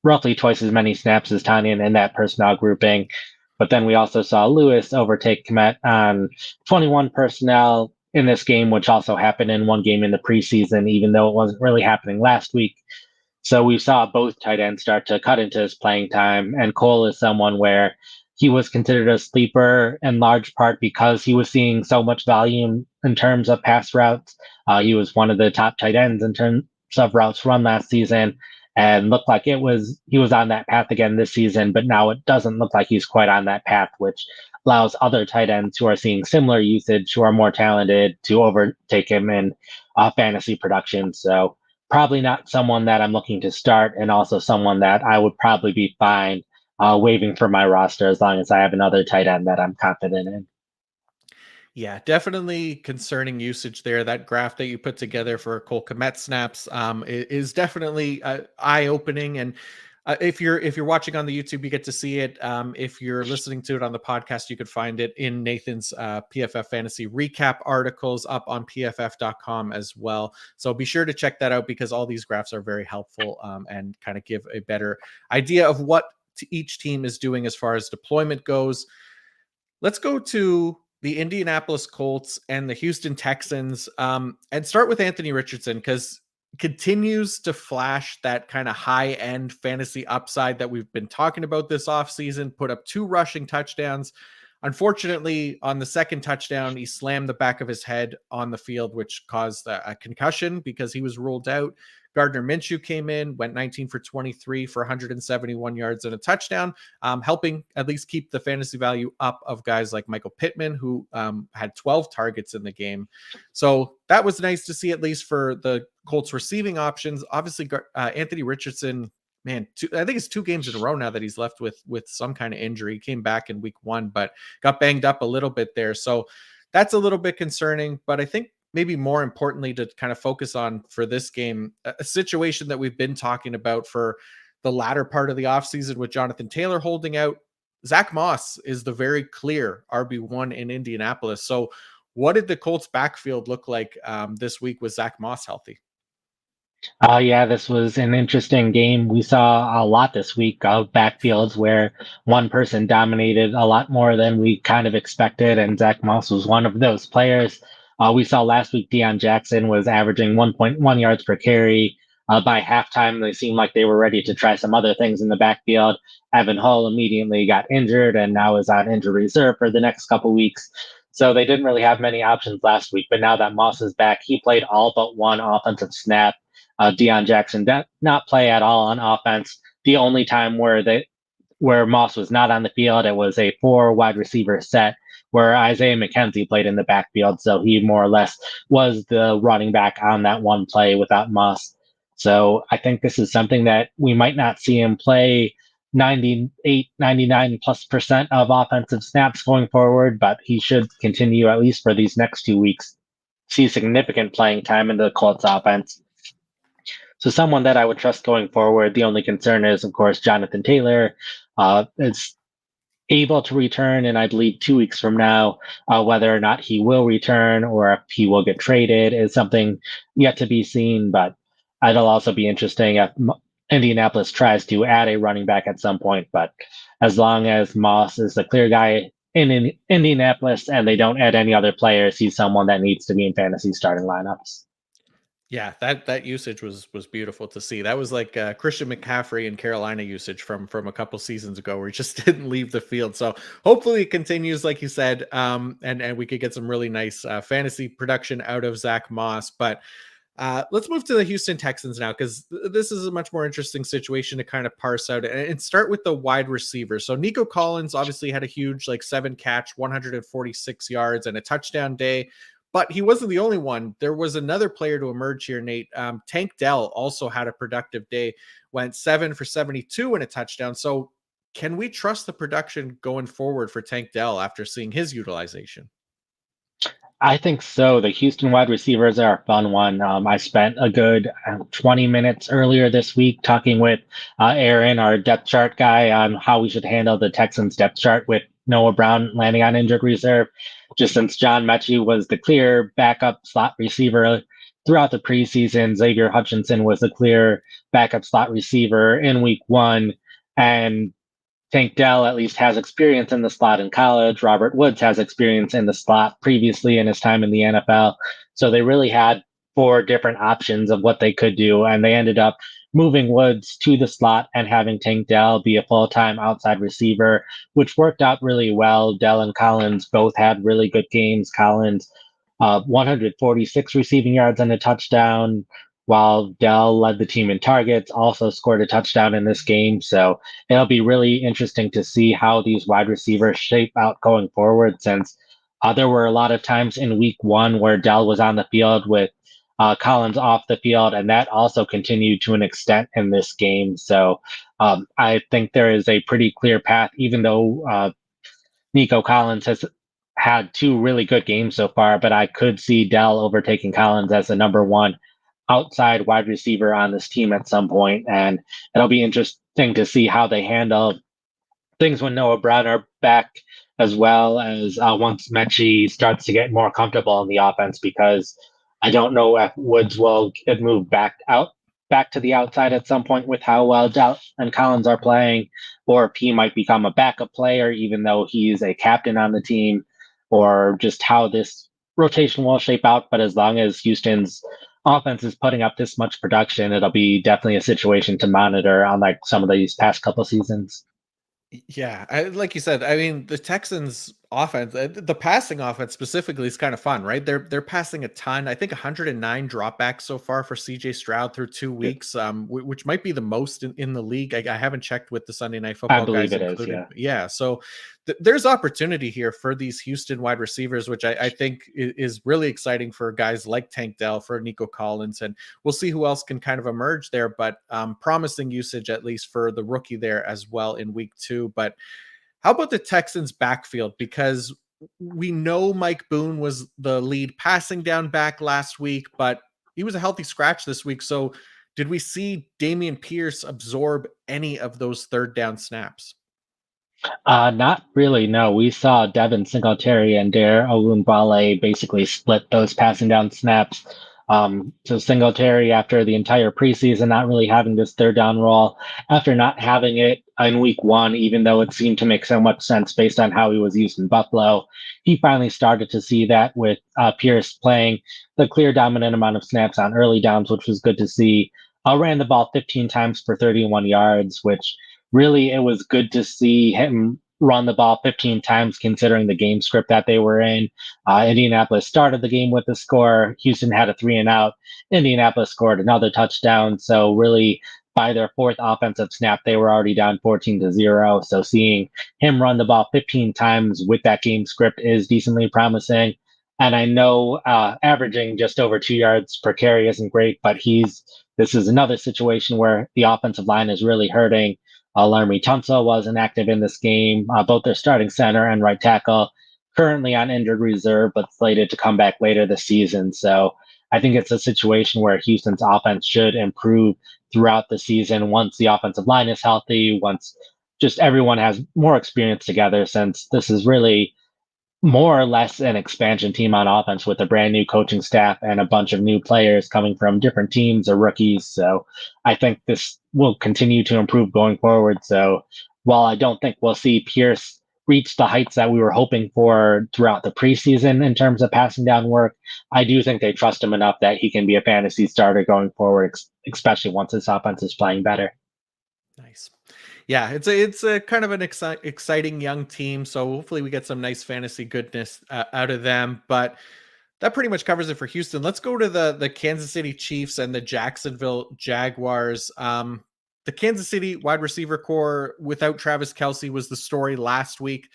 roughly twice as many snaps as Tanyan in that personnel grouping. But then we also saw Lewis overtake Komet on 21 personnel in this game, which also happened in one game in the preseason, even though it wasn't really happening last week. So we saw both tight ends start to cut into his playing time. And Cole is someone where he was considered a sleeper in large part because he was seeing so much volume in terms of pass routes. He was one of the top tight ends in terms of routes run last season, and looked like he was on that path again this season. But now it doesn't look like he's quite on that path, which allows other tight ends who are seeing similar usage, who are more talented, to overtake him in fantasy production. So probably not someone that I'm looking to start, and also someone that I would probably be fine waiving from my roster as long as I have another tight end that I'm confident in. Yeah, definitely concerning usage there. That graph that you put together for Cole Kmet snaps is definitely eye opening. And if you're watching on the YouTube, you get to see it. If you're listening to it on the podcast, you could find it in Nathan's PFF fantasy recap articles up on pff.com as well. So be sure to check that out, because all these graphs are very helpful and kind of give a better idea of what each team is doing as far as deployment goes. Let's go to the Indianapolis Colts and the Houston Texans, and start with Anthony Richardson, because continues to flash that kind of high end fantasy upside that we've been talking about this offseason. Put up 2 rushing touchdowns. Unfortunately, on the second touchdown, he slammed the back of his head on the field, which caused a concussion because he was ruled out. Gardner Minshew came in, went 19 for 23 for 171 yards and a touchdown, helping at least keep the fantasy value up of guys like Michael Pittman, who had 12 targets in the game. So that was nice to see, at least for the Colts receiving options. Obviously, Anthony Richardson, man, I think it's 2 games in a row now that he's left with some kind of injury. He came back in week 1, but got banged up a little bit there. So that's a little bit concerning. But I think maybe more importantly to kind of focus on for this game, a situation that we've been talking about for the latter part of the offseason with Jonathan Taylor holding out. Zach Moss is the very clear RB1 in Indianapolis. So, what did the Colts backfield look like this week with Zach Moss healthy? Yeah, this was an interesting game. We saw a lot this week of backfields where one person dominated a lot more than we kind of expected, and Zach Moss was one of those players. We saw last week Deion Jackson was averaging 1.1 yards per carry. By halftime, they seemed like they were ready to try some other things in the backfield. Evan Hull immediately got injured and now is on injury reserve for the next couple weeks. So they didn't really have many options last week. But now that Moss is back, he played all but one offensive snap. Deion Jackson did not play at all on offense. The only time where Moss was not on the field, it was a four wide receiver set where Isaiah McKenzie played in the backfield. So he more or less was the running back on that one play without Moss. So I think this is something that we might not see him play 98, 99+% of offensive snaps going forward, but he should continue at least for these next 2 weeks, see significant playing time in the Colts offense. So someone that I would trust going forward. The only concern is, of course, Jonathan Taylor is able to return, and I believe 2 weeks from now, whether or not he will return or if he will get traded is something yet to be seen. But it'll also be interesting if Indianapolis tries to add a running back at some point. But as long as Moss is the clear guy in Indianapolis and they don't add any other players, he's someone that needs to be in fantasy starting lineups. Yeah, that usage was beautiful to see. That was like Christian McCaffrey in Carolina usage from a couple seasons ago, where he just didn't leave the field. So hopefully it continues, like you said, and we could get some really nice fantasy production out of Zach Moss. But let's move to the Houston Texans now, because this is a much more interesting situation to kind of parse out and start with the wide receivers. So Nico Collins obviously had a huge, like 7-catch, 146 yards and a touchdown day, but he wasn't the only one. There was another player to emerge here, Nate. Tank Dell also had a productive day, went 7 for 72 and a touchdown. So can we trust the production going forward for Tank Dell after seeing his utilization? I think so. The Houston wide receivers are a fun one. I spent a good 20 minutes earlier this week talking with Aaron, our depth chart guy, on how we should handle the Texans depth chart with Noah Brown landing on injured reserve. Just since John Mechie was the clear backup slot receiver throughout the preseason, Xavier Hutchinson was the clear backup slot receiver in week one. And Tank Dell at least has experience in the slot in college. Robert Woods has experience in the slot previously in his time in the NFL. So they really had four different options of what they could do. And they ended up moving Woods to the slot and having Tank Dell be a full time outside receiver, which worked out really well. Dell and Collins both had really good games. Collins, 146 receiving yards and a touchdown, while Dell led the team in targets, also scored a touchdown in this game. So it'll be really interesting to see how these wide receivers shape out going forward, since there were a lot of times in week one where Dell was on the field with Collins off the field, and that also continued to an extent in this game. So I think there is a pretty clear path, even though Nico Collins has had two really good games so far, but I could see Dell overtaking Collins as the number one outside wide receiver on this team at some point, and it'll be interesting to see how they handle things when Noah Brown are back, as well as once Mechie starts to get more comfortable in the offense, because I don't know if Woods will get moved back to the outside at some point with how well Dell and Collins are playing, or if he might become a backup player even though he's a captain on the team, or just how this rotation will shape out. But as long as Houston's offense is putting up this much production, it'll be definitely a situation to monitor on like some of these past couple seasons. Yeah, like you said, I mean, the Texans offense, the passing offense specifically is kind of fun, right? They're passing a ton. I think 109 dropbacks so far for CJ Stroud through 2 weeks, which might be the most in the league. I haven't checked with the Sunday Night I Football believe guys it is, included. yeah. Yeah, so there's opportunity here for these Houston wide receivers, which I think is really exciting for guys like Tank Dell, for Nico Collins, and we'll see who else can kind of emerge there. But promising usage at least for the rookie there as well in week two. But how about the Texans backfield? Because we know Mike Boone was the lead passing down back last week, but he was a healthy scratch this week. So did we see Damian Pierce absorb any of those third down snaps? Not really, no. We saw Devin Singletary and Dare Olunbale basically split those passing down snaps. So Singletary, after the entire preseason, not really having this third down role, after not having it in week one, even though it seemed to make so much sense based on how he was used in Buffalo, he finally started to see that with Pierce playing the clear dominant amount of snaps on early downs, which was good to see. Ran the ball 15 times for 31 yards, which really it was good to see him run the ball 15 times considering the game script that they were in. Indianapolis started the game with the score. Houston had a 3-and-out. Indianapolis scored another touchdown. So really by their fourth offensive snap, they were already down 14-0. So seeing him run the ball 15 times with that game script is decently promising. And I know averaging just over 2 yards per carry isn't great, but this is another situation where the offensive line is really hurting. Laramie Tunsil wasn't active in this game. Both their starting center and right tackle currently on injured reserve, but slated to come back later this season. So I think it's a situation where Houston's offense should improve throughout the season once the offensive line is healthy, once just everyone has more experience together, since this is really more or less an expansion team on offense with a brand new coaching staff and a bunch of new players coming from different teams or rookies. So I think this will continue to improve going forward. So while I don't think we'll see Pierce reach the heights that we were hoping for throughout the preseason in terms of passing down work, I do think they trust him enough that he can be a fantasy starter going forward, especially once his offense is playing better. Nice. Yeah, it's a kind of an exciting young team. So hopefully we get some nice fantasy goodness out of them. But that pretty much covers it for Houston. Let's go to the Kansas City Chiefs and the Jacksonville Jaguars. The Kansas City wide receiver core without Travis Kelce was the story last week.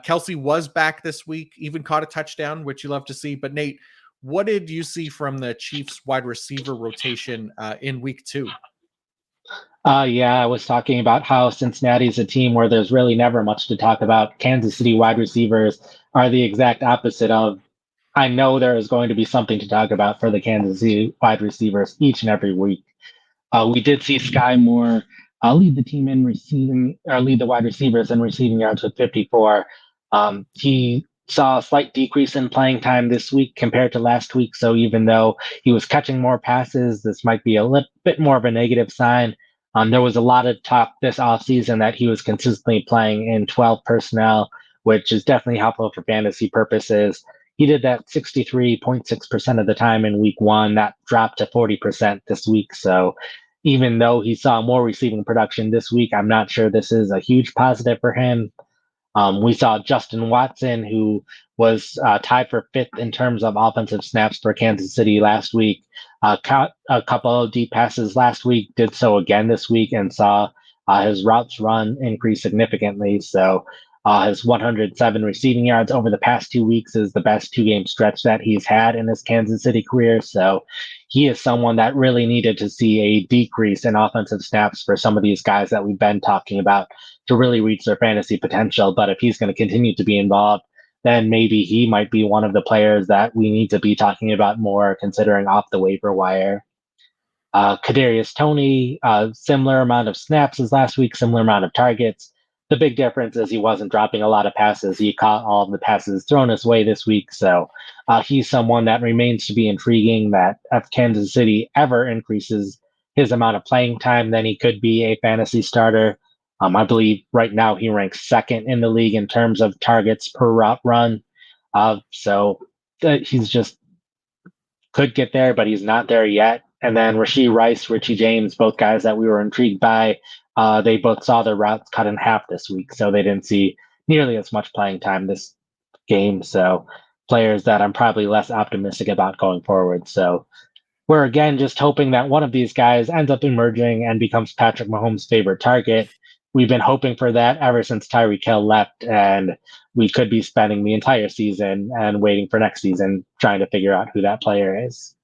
Kelsey was back this week, even caught a touchdown, which you love to see. But Nate, what did you see from the Chiefs wide receiver rotation in week 2? Yeah, I was talking about how Cincinnati's a team where there's really never much to talk about. Kansas City wide receivers are the exact opposite of. I know there is going to be something to talk about for the Kansas City wide receivers each and every week. We did see Sky Moore lead the team in receiving, or lead the wide receivers in receiving yards with 54. He saw a slight decrease in playing time this week compared to last week. So even though he was catching more passes, this might be a little bit more of a negative sign. There was a lot of talk this offseason that he was consistently playing in 12 personnel, which is definitely helpful for fantasy purposes. He did that 63.6% of the time in week one. That dropped to 40% this week. So even though he saw more receiving production this week, I'm not sure this is a huge positive for him. We saw Justin Watson, who was tied for fifth in terms of offensive snaps for Kansas City last week, caught a couple of deep passes last week, did so again this week, and saw his routes run increase significantly. So his 107 receiving yards over the past 2 weeks is the best 2 game stretch that he's had in his Kansas City career. So he is someone that really needed to see a decrease in offensive snaps for some of these guys that we've been talking about to really reach their fantasy potential. But if he's going to continue to be involved, then maybe he might be one of the players that we need to be talking about more, considering off the waiver wire. Kadarius Toney, similar amount of snaps as last week, similar amount of targets. The big difference is he wasn't dropping a lot of passes. He caught all of the passes thrown his way this week. So he's someone that remains to be intriguing, that if Kansas City ever increases his amount of playing time, then he could be a fantasy starter. I believe right now he ranks second in the league in terms of targets per route run. So he's just could get there, but he's not there yet. And then Rasheed Rice, Richie James, both guys that we were intrigued by, they both saw their routes cut in half this week, so they didn't see nearly as much playing time this game. So players that I'm probably less optimistic about going forward. So we're again just hoping that one of these guys ends up emerging and becomes Patrick Mahomes' favorite target. We've been hoping for that ever since Tyreek Hill left, and we could be spending the entire season and waiting for next season trying to figure out who that player is.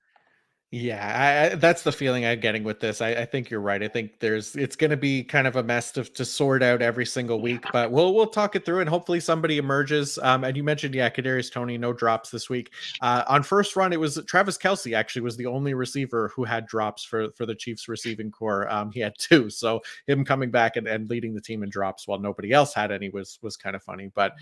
Yeah, that's the feeling I'm getting with this. I think you're right. I think it's going to be kind of a mess to sort out every single week, but we'll talk it through and hopefully somebody emerges. And you mentioned, yeah, Kadarius Toney, no drops this week. On first run, it was Travis Kelsey actually was the only receiver who had drops for the Chiefs receiving core. He had two, so him coming back and leading the team in drops while nobody else had any was kind of funny. But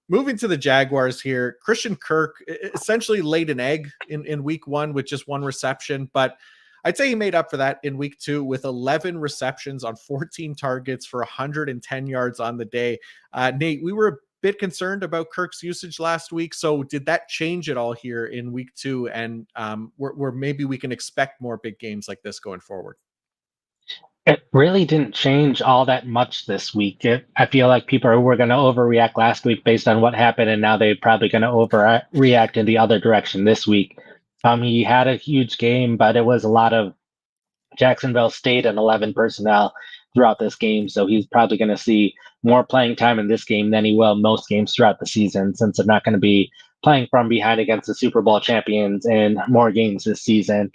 moving to the Jaguars here, Christian Kirk essentially laid an egg in week one with just one reception, but I'd say he made up for that in week two with 11 receptions on 14 targets for 110 yards on the day. Nate, we were a bit concerned about Kirk's usage last week. So did that change at all here in week two? And where maybe we can expect more big games like this going forward? It really didn't change all that much this week. I feel like people were going to overreact last week based on what happened, and now they're probably going to overreact in the other direction this week. He had a huge game, but it was a lot of Jacksonville stayed in 11 personnel throughout this game, so he's probably going to see more playing time in this game than he will most games throughout the season, since they're not going to be playing from behind against the Super Bowl champions in more games this season.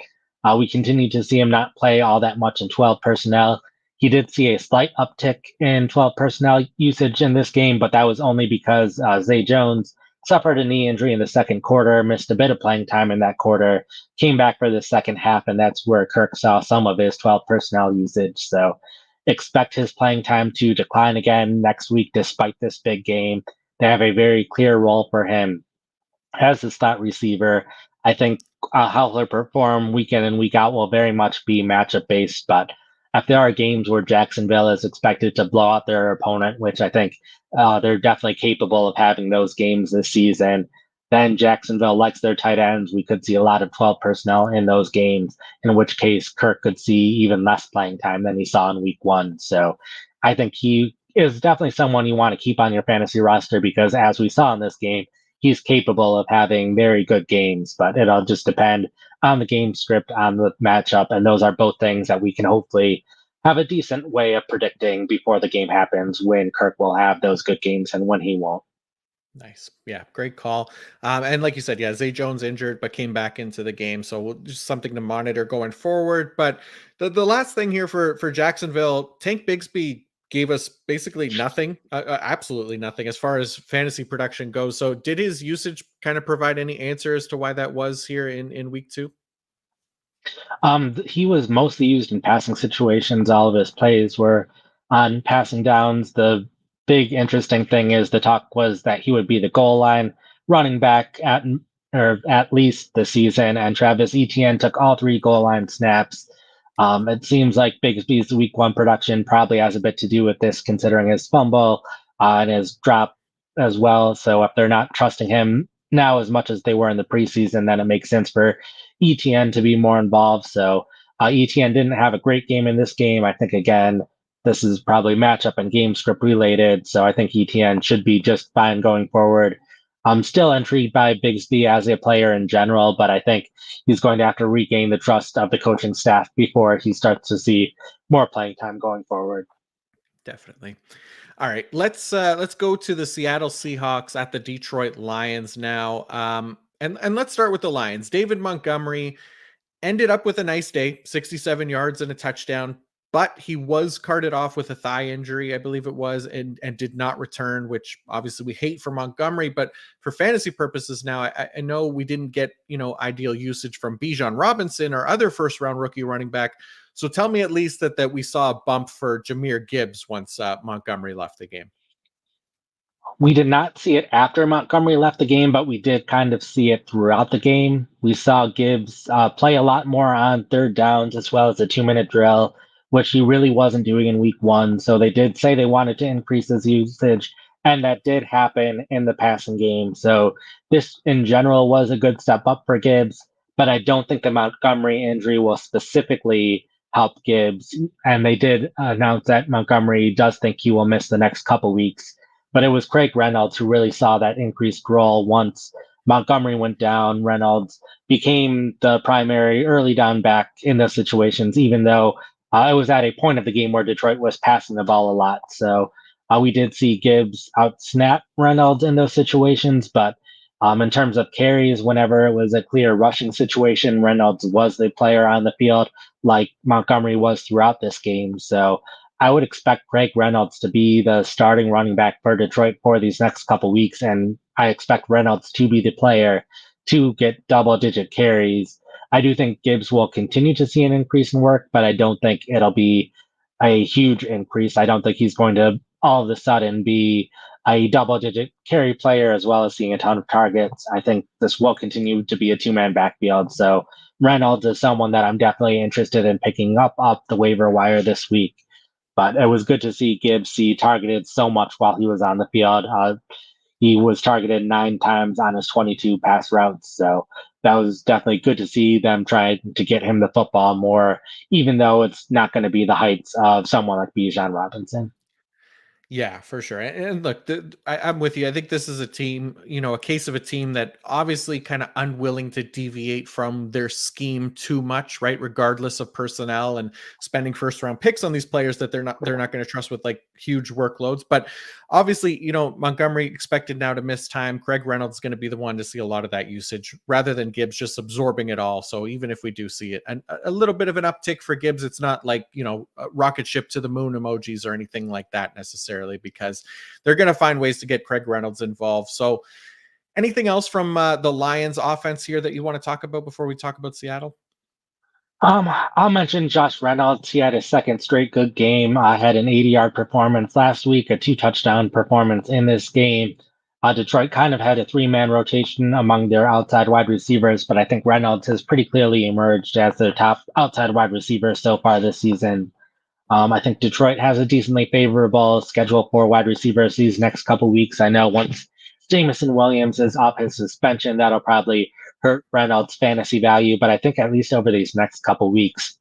We continue to see him not play all that much in 12 personnel. He did see a slight uptick in 12 personnel usage in this game, but that was only because Zay Jones suffered a knee injury in the second quarter, missed a bit of playing time in that quarter, came back for the second half, and that's where Kirk saw some of his 12 personnel usage. So expect his playing time to decline again next week, despite this big game. They have a very clear role for him as a slot receiver. I think how he'll perform week in and week out will very much be matchup based. But if there are games where Jacksonville is expected to blow out their opponent, which I think they're definitely capable of having those games this season, then Jacksonville likes their tight ends. We could see a lot of 12 personnel in those games, in which case Kirk could see even less playing time than he saw in week one. So I think he is definitely someone you want to keep on your fantasy roster because, as we saw in this game, he's capable of having very good games, but it'll just depend on the game script, on the matchup, and those are both things that we can hopefully have a decent way of predicting before the game happens when Kirk will have those good games and when he won't. Nice. Yeah, great call. And like you said, yeah, Zay Jones injured but came back into the game, so just something to monitor going forward. But the last thing here for Jacksonville, Tank Bigsby gave us basically nothing, absolutely nothing as far as fantasy production goes. So did his usage kind of provide any answer as to why that was here in week two? He was mostly used in passing situations. All of his plays were on passing downs. The big interesting thing is the talk was that he would be the goal line running back at or at least the season, and Travis Etienne took all three goal line snaps. It seems like Bigsby's week one production probably has a bit to do with this, considering his fumble and his drop as well. So if they're not trusting him now as much as they were in the preseason, then it makes sense for ETN to be more involved. So ETN didn't have a great game in this game. I think again, this is probably matchup and game script related. So I think ETN should be just fine going forward. I'm still intrigued by Bigsby as a player in general, but I think he's going to have to regain the trust of the coaching staff before he starts to see more playing time going forward. Definitely. All right, let's go to the Seattle Seahawks at the Detroit Lions now. And let's start with the Lions. David Montgomery ended up with a nice day, 67 yards and a touchdown, but he was carted off with a thigh injury, I believe it was, and did not return, which obviously we hate for Montgomery, but for fantasy purposes now, I know we didn't get, ideal usage from Bijan Robinson or other first round rookie running back. So tell me at least that we saw a bump for Jameer Gibbs once Montgomery left the game. We did not see it after Montgomery left the game, but we did kind of see it throughout the game. We saw Gibbs play a lot more on third downs as well as a 2 minute drill, which he really wasn't doing in week one. So they did say they wanted to increase his usage, and that did happen in the passing game. So this in general was a good step up for Gibbs, but I don't think the Montgomery injury will specifically help Gibbs. And they did announce that Montgomery does think he will miss the next couple weeks, but it was Craig Reynolds who really saw that increased role once Montgomery went down. Reynolds became the primary early down back in those situations, even though it was at a point of the game where Detroit was passing the ball a lot. So we did see Gibbs out snap Reynolds in those situations, but In terms of carries, whenever it was a clear rushing situation, Reynolds was the player on the field, like Montgomery was throughout this game. So I would expect Craig Reynolds to be the starting running back for Detroit for these next couple weeks, and I expect Reynolds to be the player to get double-digit carries. I do think Gibbs will continue to see an increase in work, but I don't think it'll be a huge increase. I don't think he's going to all of a sudden be a double-digit carry player as well as seeing a ton of targets. I think this will continue to be a two-man backfield. So Reynolds is someone that I'm definitely interested in picking up off the waiver wire this week. But it was good to see Gibbs see targeted so much while he was on the field. He was targeted 9 times on his 22 pass routes. So that was definitely good to see them trying to get him the football more, even though it's not going to be the heights of someone like Bijan Robinson. Yeah, for sure. And look, I'm with you. I think this is a team, a case of a team that obviously kind of unwilling to deviate from their scheme too much, right? Regardless of personnel and spending first round picks on these players that they're not going to trust with like huge workloads. But obviously, Montgomery expected now to miss time. Craig Reynolds is going to be the one to see a lot of that usage rather than Gibbs just absorbing it all. So even if we do see it, and a little bit of an uptick for Gibbs, it's not like a rocket ship to the moon emojis or anything like that necessarily, because they're going to find ways to get Craig Reynolds involved. So, anything else from the Lions offense here that you want to talk about before we talk about Seattle? I'll mention Josh Reynolds. He had his second straight good game. Had an 80-yard performance last week, a 2 touchdown performance in this game. Detroit kind of had a three-man rotation among their outside wide receivers, but I think Reynolds has pretty clearly emerged as their top outside wide receiver so far this season. I think Detroit has a decently favorable schedule for wide receivers these next couple weeks. I know once Jameson Williams is off his suspension, that'll probably hurt Reynolds' fantasy value. But I think at least over these next couple weeks,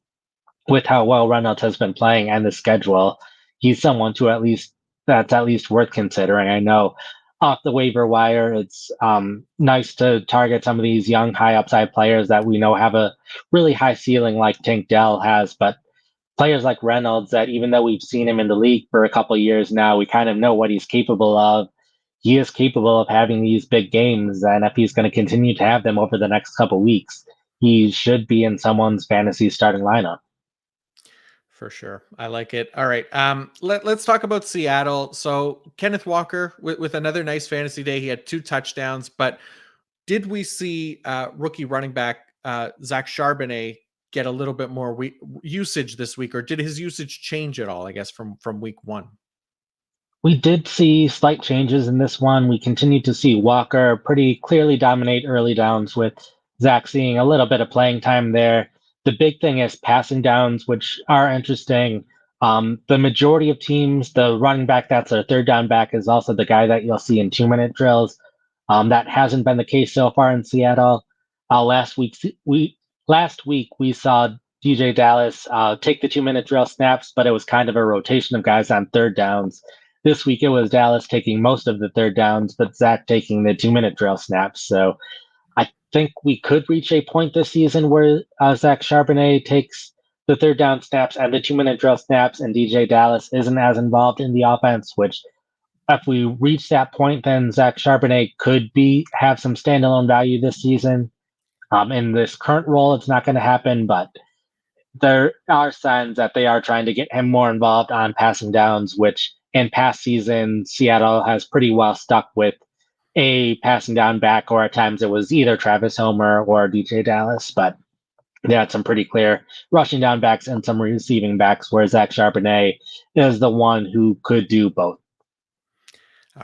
with how well Reynolds has been playing and the schedule, he's someone to at least that's at least worth considering. I know off the waiver wire, it's nice to target some of these young, high upside players that we know have a really high ceiling, like Tank Dell has, but players like Reynolds that even though we've seen him in the league for a couple of years now, we kind of know what he's capable of. He is capable of having these big games, and if he's going to continue to have them over the next couple of weeks, he should be in someone's fantasy starting lineup. For sure. I like it. All right. Let's talk about Seattle. So Kenneth Walker with another nice fantasy day. He had 2 touchdowns, but did we see rookie running back Zach Charbonnet get a little bit more usage this week, or did his usage change at all? I guess from week one. We did see slight changes in this one. We continued to see Walker pretty clearly dominate early downs, with Zach seeing a little bit of playing time there. The big thing is passing downs, which are interesting. The majority of teams, the running back that's a third down back is also the guy that you'll see in 2 minute drills. That hasn't been the case so far in Seattle. Last week we saw DJ Dallas take the 2 minute drill snaps, but it was kind of a rotation of guys on third downs. This week it was Dallas taking most of the third downs, but Zach taking the 2 minute drill snaps. So I think we could reach a point this season where Zach Charbonnet takes the third down snaps and the 2 minute drill snaps, and DJ Dallas isn't as involved in the offense. Which, if we reach that point, then Zach Charbonnet could have some standalone value this season. In this current role, it's not going to happen, but there are signs that they are trying to get him more involved on passing downs, which in past seasons, Seattle has pretty well stuck with a passing down back, or at times it was either Travis Homer or DJ Dallas, but they had some pretty clear rushing down backs and some receiving backs, where Zach Charbonnet is the one who could do both.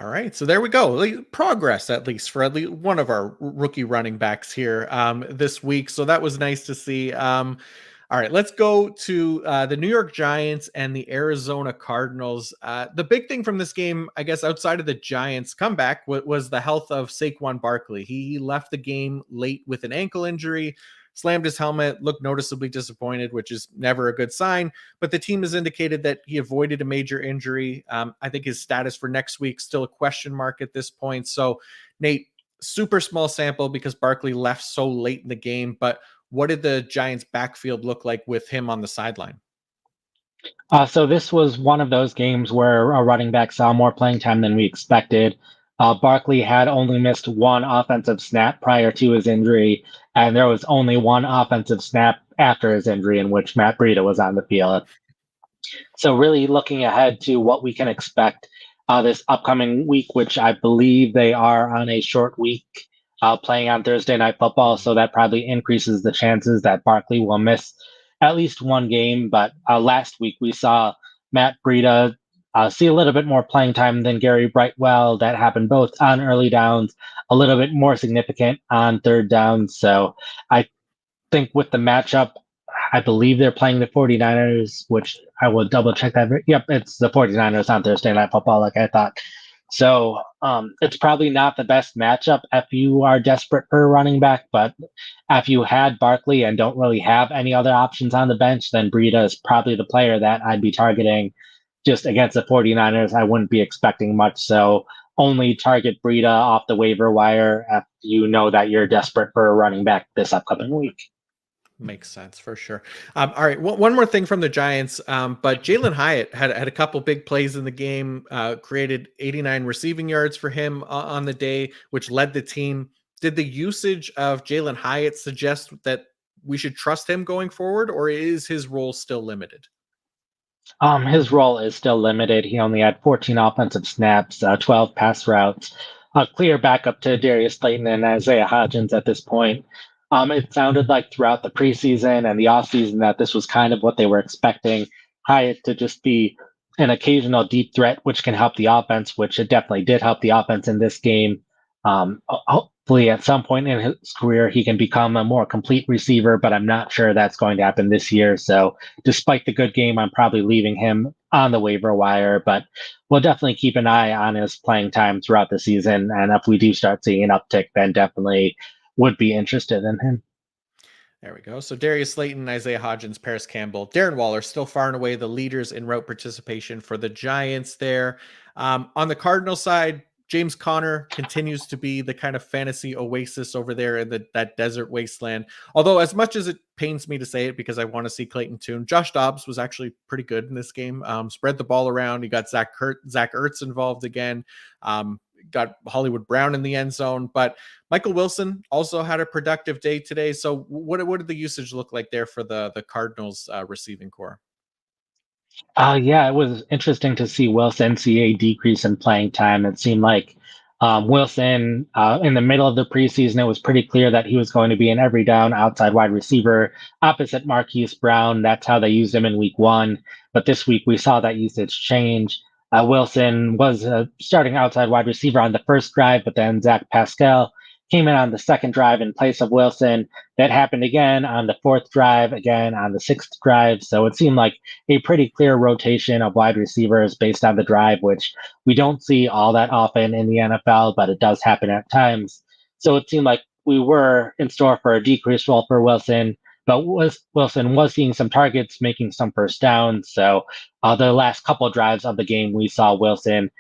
All right, so there we go. Progress, at least for at least one of our rookie running backs here this week. So that was nice to see. All right, let's go to the New York Giants and the Arizona Cardinals. The big thing from this game, I guess, outside of the Giants' comeback, was the health of Saquon Barkley. He left the game late with an ankle injury, slammed his helmet, looked noticeably disappointed, which is never a good sign. But the team has indicated that he avoided a major injury. I think his status for next week still a question mark at this point. So, Nate, super small sample because Barkley left so late in the game. But what did the Giants' backfield look like with him on the sideline? So this was one of those games where a running back saw more playing time than we expected. Barkley had only missed one offensive snap prior to his injury, and there was only one offensive snap after his injury in which Matt Breida was on the field. So, really looking ahead to what we can expect this upcoming week, which I believe they are on a short week playing on Thursday Night Football. So, that probably increases the chances that Barkley will miss at least one game. But last week, we saw Matt Breida see a little bit more playing time than Gary Brightwell. That happened both on early downs, a little bit more significant on third down. So, I think with the matchup, I believe they're playing the 49ers, which I will double check that. Yep, it's the 49ers on Thursday Night Football, like I thought. So it's probably not the best matchup if you are desperate for a running back, but if you had Barkley and don't really have any other options on the bench, then Breida is probably the player that I'd be targeting just against the 49ers. I wouldn't be expecting much. So only target Breida off the waiver wire if you know that you're desperate for a running back this upcoming week. Makes sense for sure. All right, one more thing from the Giants, but Jalen Hyatt had a couple big plays in the game, created 89 receiving yards for him on the day, which led the team. Did the usage of Jalen Hyatt suggest that we should trust him going forward, or is his role still limited? His role is still limited. He only had 14 offensive snaps, 12 pass routes, a clear backup to Darius Slayton and Isaiah Hodgins at this point. It sounded like throughout the preseason and the offseason that this was kind of what they were expecting Hyatt to just be an occasional deep threat, which can help the offense, which it definitely did help the offense in this game. Hopefully, at some point in his career, he can become a more complete receiver, but I'm not sure that's going to happen this year. So, despite the good game, I'm probably leaving him on the waiver wire, but we'll definitely keep an eye on his playing time throughout the season. And if we do start seeing an uptick, then definitely would be interested in him. There we go. So Darius Slayton, Isaiah Hodgins, Paris Campbell, Darren Waller, still far and away the leaders in route participation for the Giants there. On the Cardinal side, James Conner continues to be the kind of fantasy oasis over there in that desert wasteland. Although, as much as it pains me to say it because I want to see Clayton Tune, Josh Dobbs was actually pretty good in this game. Spread the ball around. He got Zach Ertz involved again. Got Hollywood Brown in the end zone, but Michael Wilson also had a productive day today. So what did the usage look like there for the Cardinals receiving core? Yeah, it was interesting to see Wilson see a decrease in playing time. It seemed like Wilson, in the middle of the preseason, it was pretty clear that he was going to be an every down outside wide receiver opposite Marquise Brown. That's how they used him in week one. But this week, we saw that usage change. Wilson was starting outside wide receiver on the first drive, but then Zach Pascal came in on the second drive in place of Wilson. That happened again on the fourth drive, again on the sixth drive. So it seemed like a pretty clear rotation of wide receivers based on the drive, which we don't see all that often in the NFL, but it does happen at times. So it seemed like we were in store for a decreased role for Wilson, but Wilson was seeing some targets, making some first downs. So the last couple of drives of the game, we saw Wilson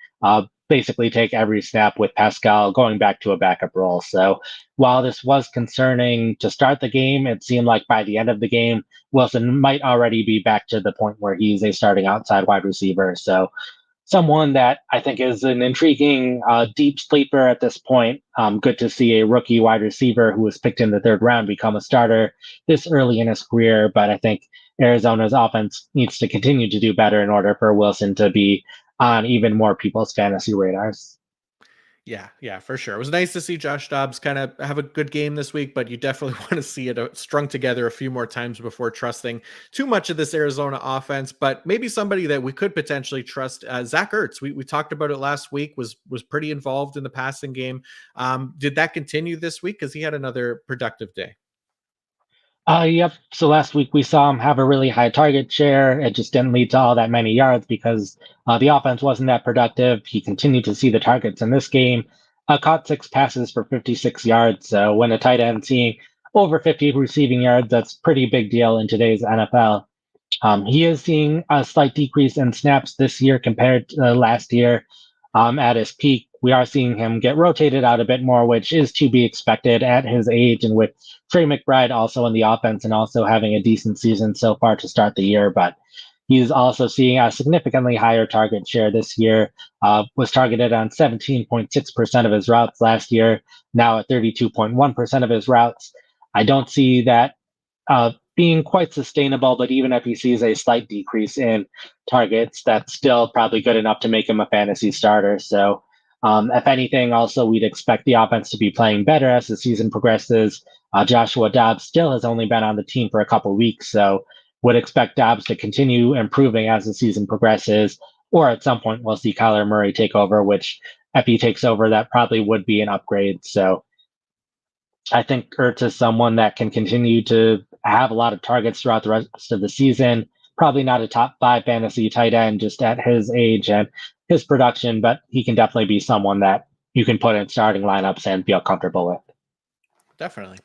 basically take every snap with Pascal going back to a backup role. So while this was concerning to start the game, it seemed like by the end of the game, Wilson might already be back to the point where he's a starting outside wide receiver. So someone that I think is an intriguing deep sleeper at this point. Good to see a rookie wide receiver who was picked in the third round become a starter this early in his career. But I think Arizona's offense needs to continue to do better in order for Wilson to be on even more people's fantasy radars. Yeah, for sure. It was nice to see Josh Dobbs kind of have a good game this week, but you definitely want to see it strung together a few more times before trusting too much of this Arizona offense. But maybe somebody that we could potentially trust, Zach Ertz. We talked about it last week. Was pretty involved in the passing game. Did that continue this week? Because he had another productive day. Yep. So last week we saw him have a really high target share. It just didn't lead to all that many yards because the offense wasn't that productive. He continued to see the targets in this game. Caught six passes for 56 yards. So when a tight end seeing over 50 receiving yards, that's pretty big deal in today's NFL. He is seeing a slight decrease in snaps this year compared to last year. At his peak, we are seeing him get rotated out a bit more, which is to be expected at his age and with Trey McBride also in the offense and also having a decent season so far to start the year. But He's also seeing a significantly higher target share this year. Was targeted on 17.6% of his routes last year, now at 32.1% of his routes. I don't see that being quite sustainable, but even if he sees a slight decrease in targets, that's still probably good enough to make him a fantasy starter. So, if anything, also we'd expect the offense to be playing better as the season progresses. Joshua Dobbs still has only been on the team for a couple weeks, so would expect Dobbs to continue improving as the season progresses. Or at some point, we'll see Kyler Murray take over, which if he takes over, that probably would be an upgrade. So I think Ertz is someone that can continue to have a lot of targets throughout the rest of the season. Probably not a top five fantasy tight end just at his age and his production, but he can definitely be someone that you can put in starting lineups and feel comfortable with. Definitely.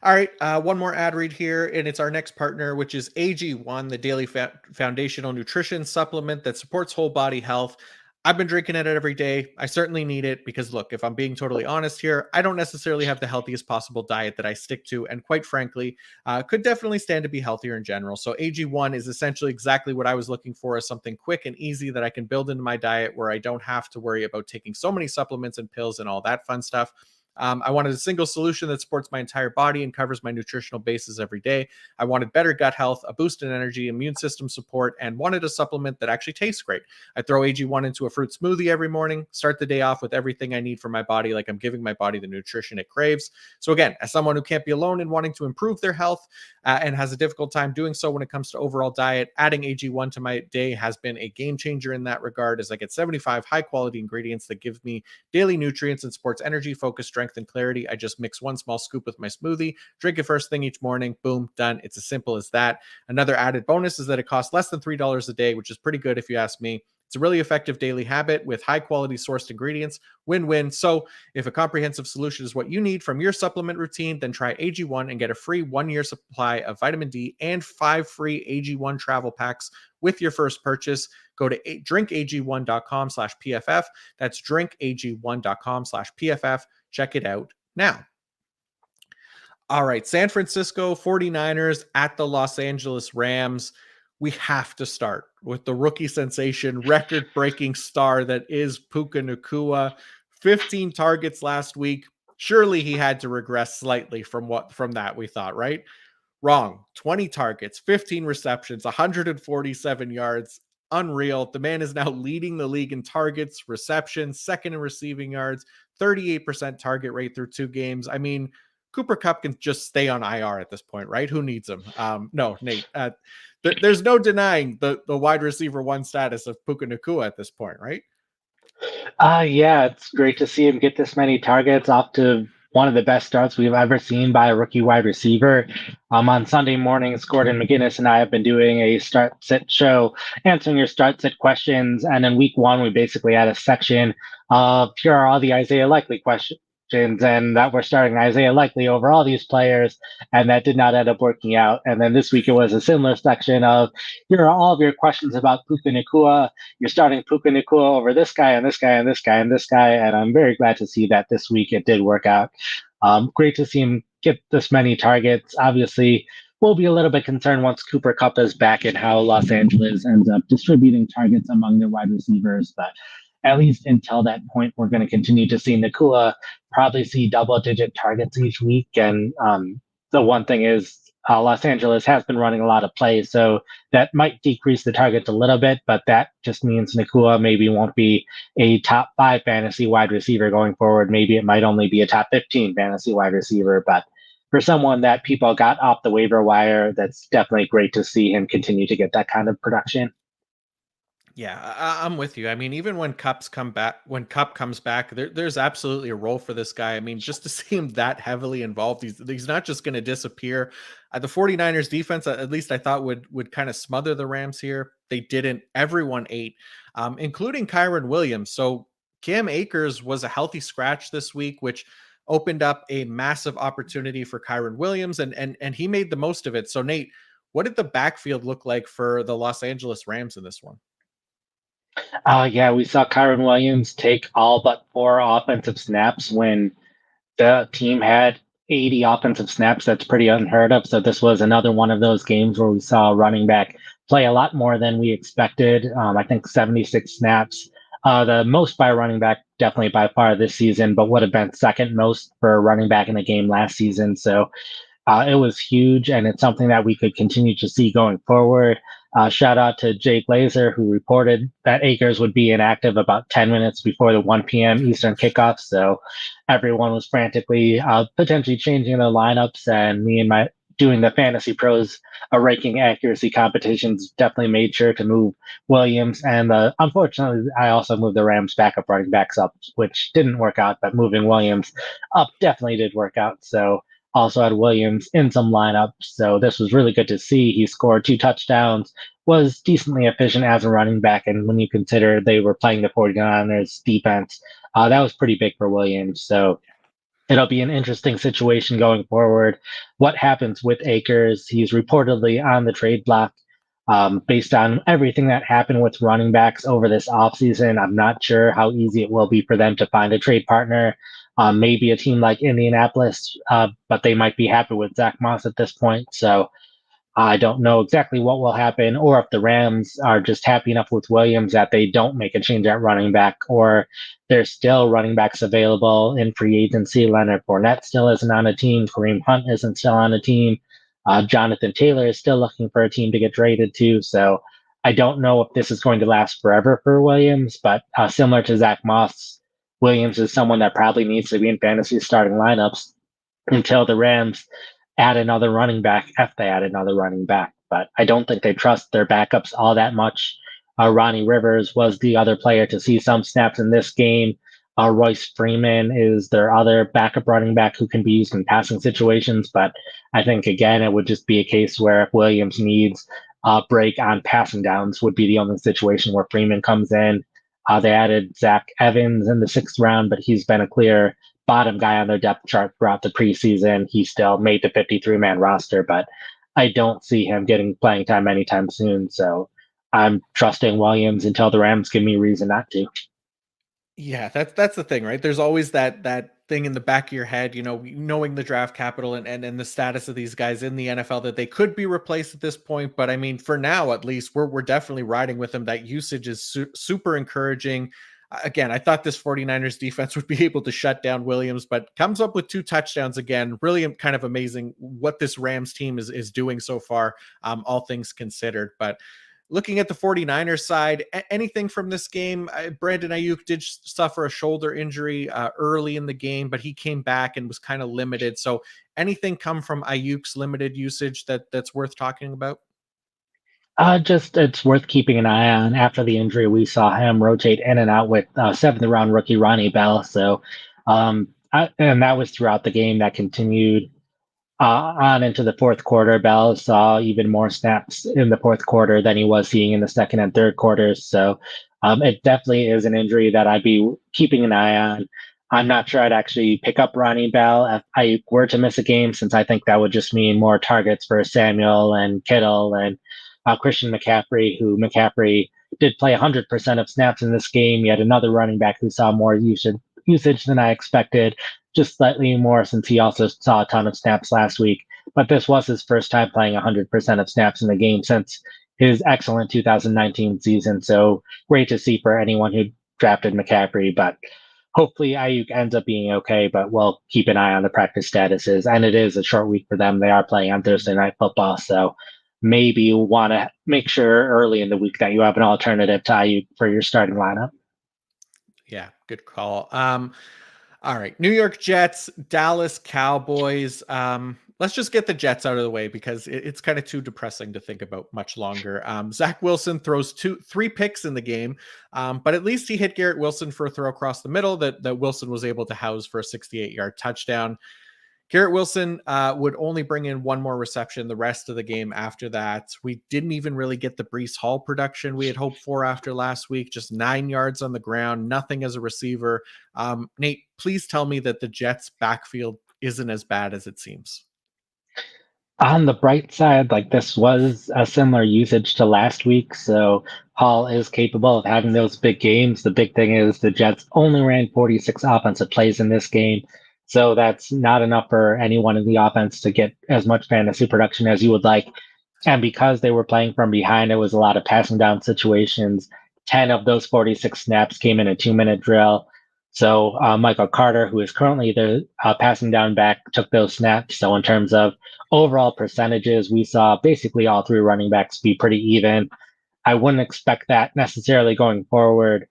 All right, one more ad read here, and it's our next partner, which is AG1, the daily foundational nutrition supplement that supports whole body health. I've been drinking it every day. I certainly need it because, look, if I'm being totally honest here, I don't necessarily have the healthiest possible diet that I stick to, and quite frankly, could definitely stand to be healthier in general. So AG1 is essentially exactly what I was looking for, as something quick and easy that I can build into my diet where I don't have to worry about taking so many supplements and pills and all that fun stuff. I wanted a single solution that supports my entire body and covers my nutritional bases every day. I wanted better gut health, a boost in energy, immune system support, and wanted a supplement that actually tastes great. I throw AG1 into a fruit smoothie every morning, start the day off with everything I need for my body, like I'm giving my body the nutrition it craves. So, again, as someone who can't be alone in wanting to improve their health and has a difficult time doing so when it comes to overall diet, adding AG1 to my day has been a game changer in that regard, as I get 75 high quality ingredients that give me daily nutrients and supports energy, focus, strength, and clarity. I just mix one small scoop with my smoothie, drink it first thing each morning. Boom, done. It's as simple as that. Another added bonus is that it costs less than $3 a day, which is pretty good if you ask me. It's a really effective daily habit with high quality sourced ingredients. Win win. So, if a comprehensive solution is what you need from your supplement routine, then try AG1 and get a free 1 year supply of vitamin D and 5 free AG1 travel packs with your first purchase. Go to drinkag1.com/PFF. That's drinkag1.com/PFF. Check it out now. All right, San Francisco 49ers at the Los Angeles Rams. We have to start with the rookie sensation, record-breaking star that is Puka Nacua. 15 targets last week. Surely he had to regress slightly from that, we thought, right? Wrong. 20 targets, 15 receptions, 147 yards. Unreal. The man is now leading the league in targets, receptions, second in receiving yards, 38% target rate through 2 games. I mean, Cooper Kupp can just stay on IR at this point, right? Who needs him? No, Nate. There's no denying the wide receiver one status of Puka Nacua at this point, right? Yeah, it's great to see him get this many targets off to one of the best starts we've ever seen by a rookie wide receiver. On Sunday mornings, Gordon McGinnis and I have been doing a start sit show, answering your start sit questions. And in week one, we basically had a section of here are all the Isaiah Likely questions. And that we're starting Isaiah Likely over all these players, and that did not end up working out. And then this week it was a similar section of here are all of your questions about Puka Nacua. You're starting Puka Nacua over this guy and this guy and this guy and this guy, and I'm very glad to see that this week it did work out. Great to see him get this many targets. Obviously, we'll be a little bit concerned once Cooper Kupp is back and how Los Angeles ends up distributing targets among their wide receivers, but at least until that point, we're going to continue to see Nakua probably see double-digit targets each week. And the one thing is, Los Angeles has been running a lot of plays, so that might decrease the targets a little bit, but that just means Nakua maybe won't be a top 5 fantasy wide receiver going forward. Maybe it might only be a top 15 fantasy wide receiver, but for someone that people got off the waiver wire, that's definitely great to see him continue to get that kind of production. Yeah, I'm with you. I mean, even when when Cup comes back, there's absolutely a role for this guy. I mean, just to see him that heavily involved, he's not just going to disappear. The 49ers defense, at least I thought would kind of smother the Rams here. They didn't. Everyone ate, including Kyron Williams. So Cam Akers was a healthy scratch this week, which opened up a massive opportunity for Kyron Williams, and he made the most of it. So Nate, what did the backfield look like for the Los Angeles Rams in this one? Yeah, we saw Kyron Williams take all but 4 offensive snaps when the team had 80 offensive snaps. That's pretty unheard of. So this was another one of those games where we saw a running back play a lot more than we expected. I think 76 snaps. The most by a running back, definitely by far this season, but would have been second most for a running back in the game last season. So it was huge, and it's something that we could continue to see going forward. Shout out to Jake Glazer, who reported that Akers would be inactive about 10 minutes before the 1 p.m. Eastern kickoff. So everyone was frantically potentially changing their lineups, and me and my doing the Fantasy Pros ranking accuracy competitions definitely made sure to move Williams. And unfortunately, I also moved the Rams backup running backs up, which didn't work out, but moving Williams up definitely did work out. So also had Williams in some lineups. So this was really good to see. He scored 2 touchdowns, was decently efficient as a running back. And when you consider they were playing the 49ers defense, that was pretty big for Williams. So it'll be an interesting situation going forward. What happens with Akers? He's reportedly on the trade block. Based on everything that happened with running backs over this offseason, I'm not sure how easy it will be for them to find a trade partner. Maybe a team like Indianapolis, but they might be happy with Zach Moss at this point. So I don't know exactly what will happen, or if the Rams are just happy enough with Williams that they don't make a change at running back, or there's still running backs available in free agency. Leonard Fournette still isn't on a team. Kareem Hunt isn't still on a team. Jonathan Taylor is still looking for a team to get traded to. So I don't know if this is going to last forever for Williams, but similar to Zach Moss, Williams is someone that probably needs to be in fantasy starting lineups until the Rams add another running back if they add another running back. But I don't think they trust their backups all that much. Ronnie Rivers was the other player to see some snaps in this game. Royce Freeman is their other backup running back who can be used in passing situations. But I think, again, it would just be a case where if Williams needs a break on passing downs, would be the only situation where Freeman comes in. They added Zach Evans in the 6th round, but he's been a clear bottom guy on their depth chart throughout the preseason. He still made the 53-man roster, but I don't see him getting playing time anytime soon. So I'm trusting Williams until the Rams give me reason not to. Yeah, that's the thing, right? There's always that thing in the back of your head, knowing the draft capital and the status of these guys in the NFL that they could be replaced at this point. But I mean, for now, at least, we're definitely riding with them. That usage is super encouraging. Again, I thought this 49ers defense would be able to shut down Williams, but comes up with 2 touchdowns again. Really kind of amazing what this Rams team is doing so far, all things considered. But looking at the 49ers side, anything from this game? Brandon Ayuk did suffer a shoulder injury early in the game, but he came back and was kind of limited. So anything come from Ayuk's limited usage that's worth talking about? Just it's worth keeping an eye on. After the injury, we saw him rotate in and out with 7th round rookie Ronnie Bell. So, and that was throughout the game. That continued on into the fourth quarter. Bell saw even more snaps in the fourth quarter than he was seeing in the second and third quarters. So it definitely is an injury that I'd be keeping an eye on. I'm not sure I'd actually pick up Ronnie Bell if I were to miss a game, since I think that would just mean more targets for Samuel and Kittle and Christian McCaffrey, who McCaffrey did play 100% of snaps in this game. Yet another running back who saw more usage than I expected, just slightly more since he also saw a ton of snaps last week. But this was his first time playing 100% of snaps in the game since his excellent 2019 season. So great to see for anyone who drafted McCaffrey. But hopefully Ayuk ends up being okay, but we'll keep an eye on the practice statuses. And it is a short week for them. They are playing on Thursday Night Football. So maybe you want to make sure early in the week that you have an alternative to Ayuk for your starting lineup. Yeah, good call. All right, New York Jets, Dallas Cowboys. Let's just get the Jets out of the way because it's kind of too depressing to think about much longer. Zach Wilson throws three picks in the game, but at least he hit Garrett Wilson for a throw across the middle that Wilson was able to house for a 68-yard touchdown. Garrett Wilson would only bring in one more reception the rest of the game after that. We didn't even really get the Breece Hall production we had hoped for after last week, just 9 yards on the ground, nothing as a receiver. Nate, please tell me that the Jets backfield isn't as bad as it seems. On the bright side, like this was a similar usage to last week, so Hall is capable of having those big games. The big thing is the Jets only ran 46 offensive plays in this game, so that's not enough for anyone in the offense to get as much fantasy production as you would like. And because they were playing from behind, it was a lot of passing down situations. 10 of those 46 snaps came in a 2-minute drill. So Michael Carter, who is currently the passing down back, took those snaps. So in terms of overall percentages, we saw basically all three running backs be pretty even. I wouldn't expect that necessarily going forward,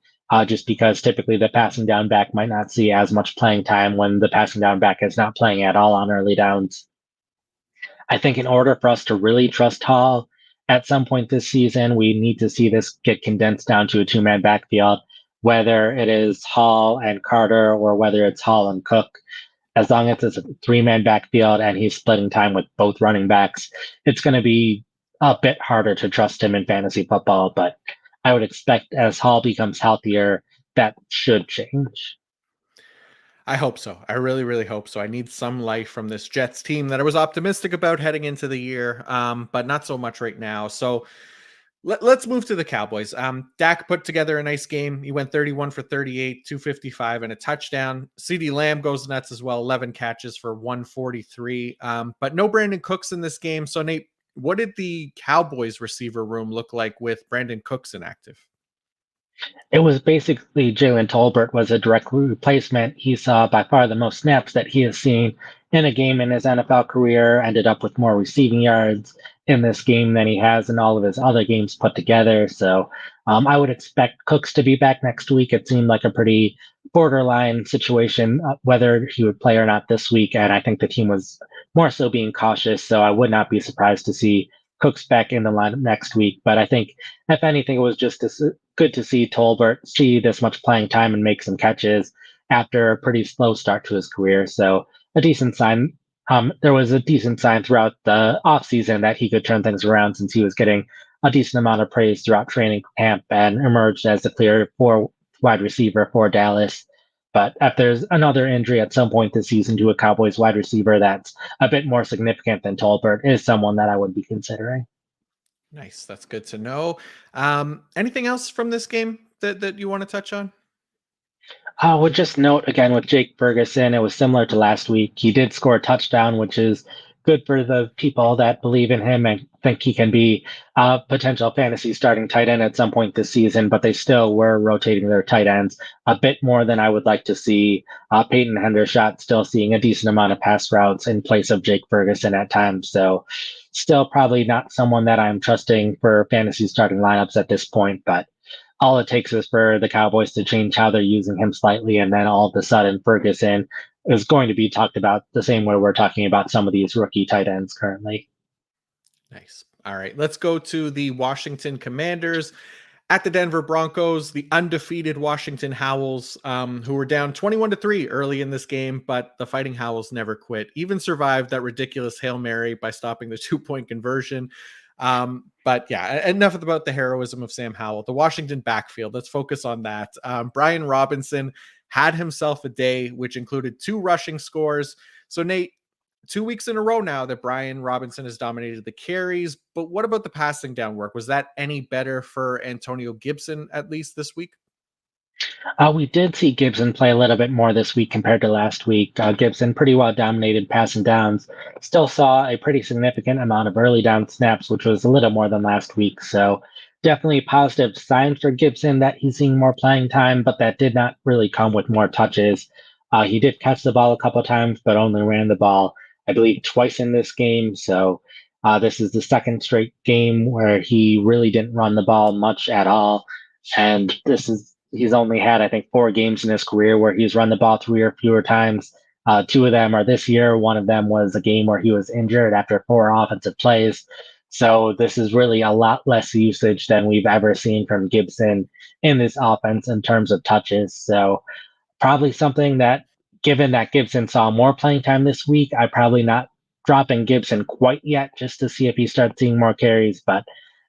just because typically the passing down back might not see as much playing time when the passing down back is not playing at all on early downs. I think in order for us to really trust Hall at some point this season, we need to see this get condensed down to a two-man backfield, whether it is Hall and Carter or whether it's Hall and Cook. As long as it's a three-man backfield and he's splitting time with both running backs, it's going to be a bit harder to trust him in fantasy football. But I would expect as Hall becomes healthier, that should change. I hope so. I really, really hope so. I need some life from this Jets team that I was optimistic about heading into the year, but not so much right now. So let's move to the Cowboys. Dak put together a nice game. He went 31 for 38, 255, and a touchdown. CeeDee Lamb goes nuts as well, 11 catches for 143. But no Brandon Cooks in this game. So, Nate, what did the Cowboys receiver room look like with Brandon Cooks inactive? It was basically Jalen Tolbert was a direct replacement. He saw by far the most snaps that he has seen in a game in his NFL career, ended up with more receiving yards in this game than he has in all of his other games put together. So I would expect Cooks to be back next week. It seemed like a pretty borderline situation, whether he would play or not this week. And I think the team was more so being cautious. So I would not be surprised to see Cooks back in the lineup next week. But I think, if anything, it was just good to see Tolbert see this much playing time and make some catches after a pretty slow start to his career. So a decent sign. There was a decent sign throughout the offseason that he could turn things around since he was getting a decent amount of praise throughout training camp and emerged as the clear four wide receiver for Dallas. But if there's another injury at some point this season to a Cowboys wide receiver that's a bit more significant than Tolbert, is someone that I would be considering. Nice. That's good to know. Anything else from this game that you want to touch on? I would just note again with Jake Ferguson, it was similar to last week. He did score a touchdown, which is good for the people that believe in him and think he can be a potential fantasy starting tight end at some point this season, but they still were rotating their tight ends a bit more than I would like to see. Peyton Hendershot still seeing a decent amount of pass routes in place of Jake Ferguson at times. So still probably not someone that I'm trusting for fantasy starting lineups at this point, but all it takes is for the Cowboys to change how they're using him slightly, and then all of a sudden Ferguson is going to be talked about the same way we're talking about some of these rookie tight ends currently. Nice. All right, let's go to the Washington Commanders at the Denver Broncos, the undefeated Washington Howls, who were down 21-3 early in this game, but the Fighting Howls never quit, even survived that ridiculous Hail Mary by stopping the 2-point conversion. But yeah, enough about the heroism of Sam Howell. The Washington backfield, let's focus on that. Brian Robinson had himself a day, which included 2 rushing scores. So, Nate, 2 weeks in a row now that Brian Robinson has dominated the carries. But what about the passing down work? Was that any better for Antonio Gibson, at least this week? We did see Gibson play a little bit more this week compared to last week. Gibson pretty well dominated passing downs. Still saw a pretty significant amount of early down snaps, which was a little more than last week. So definitely positive signs for Gibson that he's seeing more playing time, but that did not really come with more touches. He did catch the ball a couple times, but only ran the ball, I believe, twice in this game. So this is the second straight game where he really didn't run the ball much at all. And he's only had, I think, 4 games in his career where he's run the ball 3 or fewer times. 2 of them are this year. One of them was a game where he was injured after 4 offensive plays. So this is really a lot less usage than we've ever seen from Gibson in this offense in terms of touches. So probably something that, given that Gibson saw more playing time this week, I'm probably not dropping Gibson quite yet just to see if he starts seeing more carries. But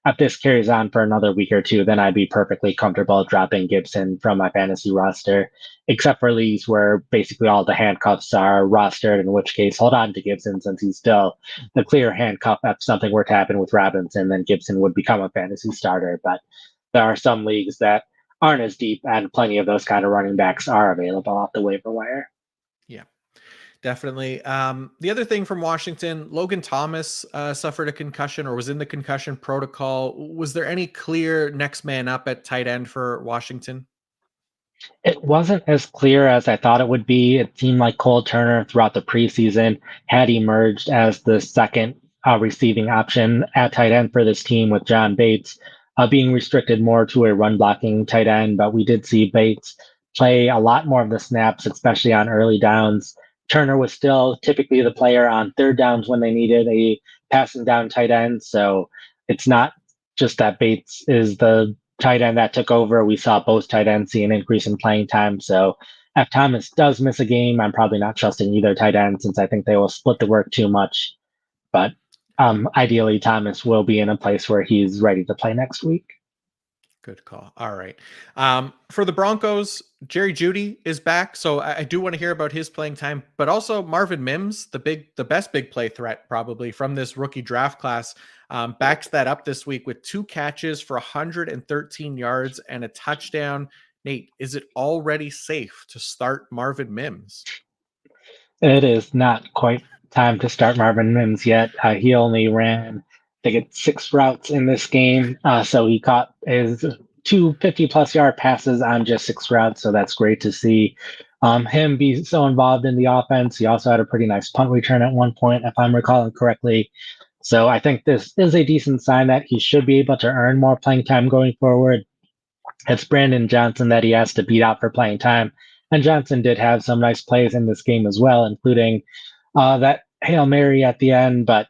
if this carries on for another week or two, then I'd be perfectly comfortable dropping Gibson from my fantasy roster, except for leagues where basically all the handcuffs are rostered, in which case hold on to Gibson since he's still the clear handcuff. If something were to happen with Robinson, then Gibson would become a fantasy starter. But there are some leagues that aren't as deep, and plenty of those kind of running backs are available off the waiver wire. Yeah. definitely. The other thing from Washington, Logan Thomas suffered a concussion or was in the concussion protocol. Was there any clear next man up at tight end for Washington? It wasn't as clear as I thought it would be. It seemed like Cole Turner throughout the preseason had emerged as the second receiving option at tight end for this team, with John Bates being restricted more to a run blocking tight end. But we did see Bates play a lot more of the snaps, especially on early downs. Turner was still typically the player on third downs when they needed a passing down tight end. So it's not just that Bates is the tight end that took over. We saw both tight ends see an increase in playing time. So if Thomas does miss a game, I'm probably not trusting either tight end since I think they will split the work too much. But ideally, Thomas will be in a place where he's ready to play next week. Good call. All right. For the Broncos, Jerry Judy is back, so I do want to hear about his playing time, but also Marvin Mims, the best big play threat probably from this rookie draft class, backs that up this week with 2 catches for 113 yards and a touchdown. Nate, is it already safe to start Marvin Mims? It is not quite time to start Marvin Mims yet. He only ran, I think it's 6 routes in this game. So he caught his 250 plus yard passes on just 6 routes. So that's great to see him be so involved in the offense. He also had a pretty nice punt return at one point, if I'm recalling correctly. So I think this is a decent sign that he should be able to earn more playing time going forward. It's Brandon Johnson that he has to beat out for playing time. And Johnson did have some nice plays in this game as well, including that Hail Mary at the end, but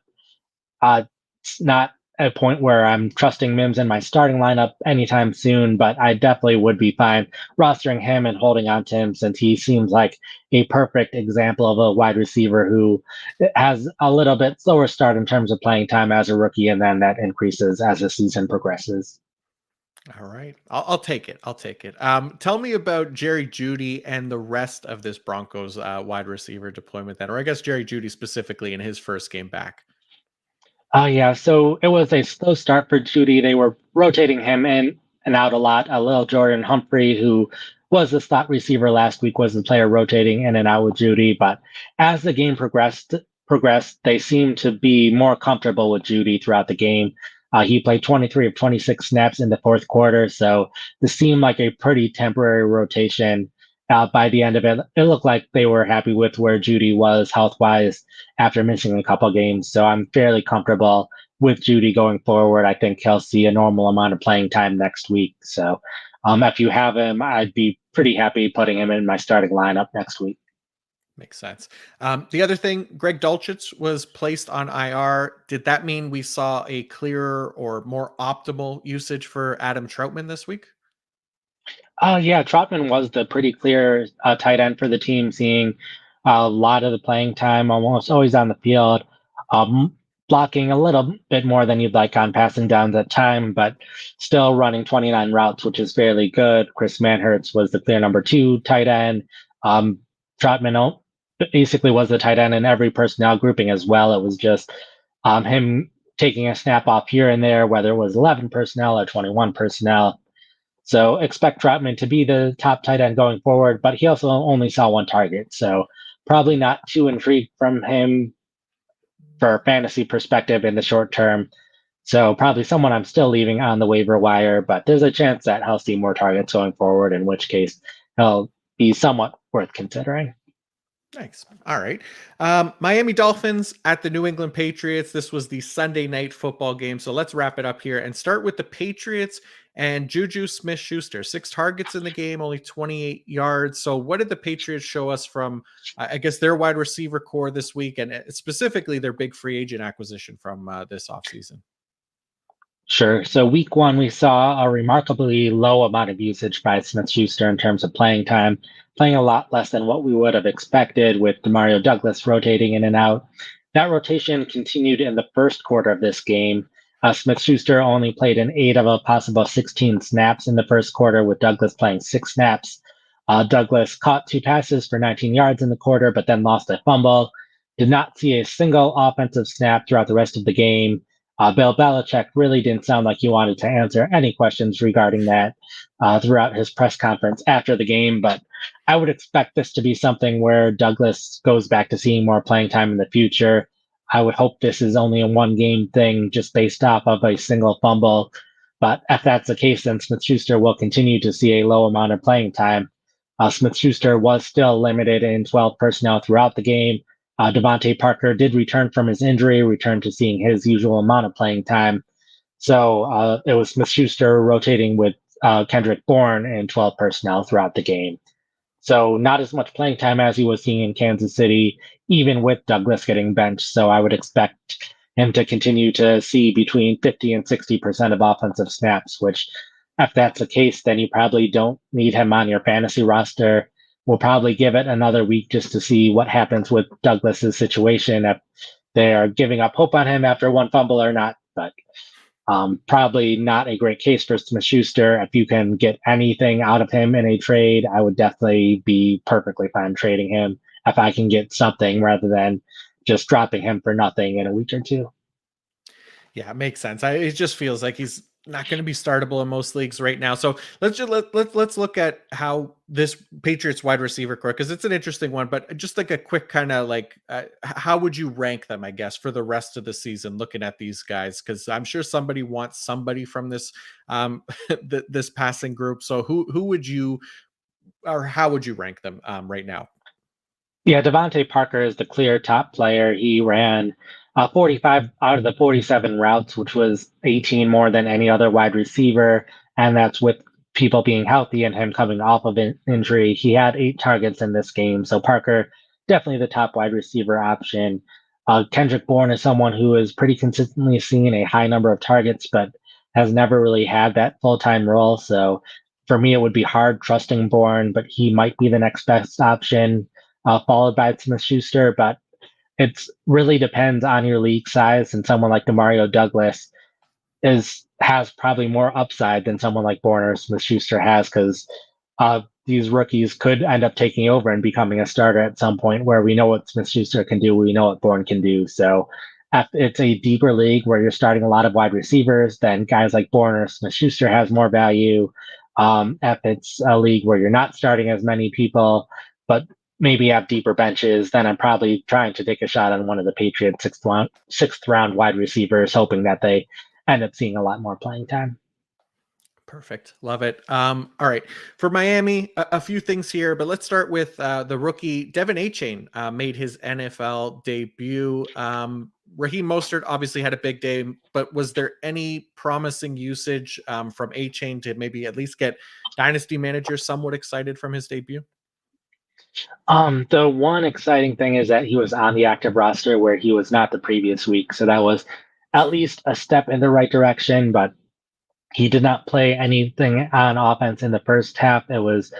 it's not a point where I'm trusting Mims in my starting lineup anytime soon, but I definitely would be fine rostering him and holding on to him since he seems like a perfect example of a wide receiver who has a little bit slower start in terms of playing time as a rookie, and then that increases as the season progresses. All right. I'll take it. I'll take it. Tell me about Jerry Judy and the rest of this Broncos wide receiver deployment then, or I guess Jerry Judy specifically in his first game back. Oh yeah, so it was a slow start for Judy. They were rotating him in and out a lot. A little Jordan Humphrey, who was the slot receiver last week, was the player rotating in and out with Judy. But as the game progressed, they seemed to be more comfortable with Judy throughout the game. He played 23 of 26 snaps in the fourth quarter, so this seemed like a pretty temporary rotation. By the end of it, it looked like they were happy with where Judy was health wise after missing a couple games. So I'm fairly comfortable with Judy going forward. I think he'll see a normal amount of playing time next week. So if you have him, I'd be pretty happy putting him in my starting lineup next week. Makes sense. The other thing, Greg Dulcich was placed on IR. Did that mean we saw a clearer or more optimal usage for Adam Troutman this week? Yeah, Trotman was the pretty clear tight end for the team, seeing a lot of the playing time, almost always on the field, blocking a little bit more than you'd like on passing downs at time, but still running 29 routes, which is fairly good. Chris Manhertz was the clear number 2 tight end. Um, Trotman basically was the tight end in every personnel grouping as well. It was just him taking a snap off here and there, whether it was 11 personnel or 21 personnel. So expect Troutman to be the top tight end going forward, but he also only saw 1 target. So probably not too intrigued from him for a fantasy perspective in the short term. So probably someone I'm still leaving on the waiver wire, but there's a chance that he'll see more targets going forward, in which case he'll be somewhat worth considering. Nice. All right. Miami Dolphins at the New England Patriots. This was the Sunday night football game. So let's wrap it up here and start with the Patriots and Juju Smith-Schuster. 6 targets in the game, only 28 yards. So what did the Patriots show us from, I guess, their wide receiver core this week, and specifically their big free agent acquisition from this offseason? Sure. So week 1, we saw a remarkably low amount of usage by Smith Schuster in terms of playing time, playing a lot less than what we would have expected with Demario Douglas rotating in and out. That rotation continued in the first quarter of this game. Smith Schuster only played in 8 of a possible 16 snaps in the first quarter, with Douglas playing 6 snaps. Douglas caught 2 passes for 19 yards in the quarter, but then lost a fumble. Did not see a single offensive snap throughout the rest of the game. Bill Belichick really didn't sound like he wanted to answer any questions regarding that throughout his press conference after the game. But I would expect this to be something where Douglas goes back to seeing more playing time in the future. I would hope this is only a one game thing just based off of a single fumble. But if that's the case, then Smith Schuster will continue to see a low amount of playing time. Smith Schuster was still limited in 12 personnel throughout the game. Devontae Parker did return from his injury, returned to seeing his usual amount of playing time. So it was Smith Schuster rotating with Kendrick Bourne in 12 personnel throughout the game. So not as much playing time as he was seeing in Kansas City, even with Douglas getting benched. So I would expect him to continue to see between 50 and 60% of offensive snaps, which if that's the case, then you probably don't need him on your fantasy roster. We'll probably give it another week just to see what happens with Douglas's situation, if they are giving up hope on him after one fumble or not. But probably not a great case for Smith Schuster. If you can get anything out of him in a trade, I would definitely be perfectly fine trading him if I can get something rather than just dropping him for nothing in a week or two. Yeah, it makes sense. It just feels like he's not going to be startable in most leagues right now. So let's look at how this Patriots wide receiver core, because it's an interesting one. But just like a quick kind of like, how would you rank them? I guess for the rest of the season, looking at these guys, because I'm sure somebody wants somebody from this this passing group. So who would you or how would you rank them right now? Yeah, Devontae Parker is the clear top player. He ran 45 out of the 47 routes, which was 18 more than any other wide receiver. And that's with people being healthy and him coming off of injury. He had 8 targets in this game. So Parker, definitely the top wide receiver option. Kendrick Bourne is someone who is pretty consistently seeing a high number of targets, but has never really had that full time role. So for me, it would be hard trusting Bourne, but he might be the next best option followed by Smith Schuster, but it really depends on your league size. And someone like Demario Douglas has probably more upside than someone like Bourne or Smith Schuster has, because these rookies could end up taking over and becoming a starter at some point where we know what Smith Schuster can do, we know what Bourne can do. So if it's a deeper league where you're starting a lot of wide receivers, then guys like Bourne or Smith Schuster has more value. If it's a league where you're not starting as many people, but maybe have deeper benches, then I'm probably trying to take a shot on one of the Patriots sixth round wide receivers, hoping that they end up seeing a lot more playing time. Perfect. Love it. All right. For Miami, a few things here, but let's start with the rookie Devin Achane made his NFL debut. Raheem Mostert obviously had a big day, but was there any promising usage from Achane to maybe at least get dynasty managers somewhat excited from his debut? The one exciting thing is that he was on the active roster where he was not the previous week. So that was at least a step in the right direction, but he did not play anything on offense in the first half. It was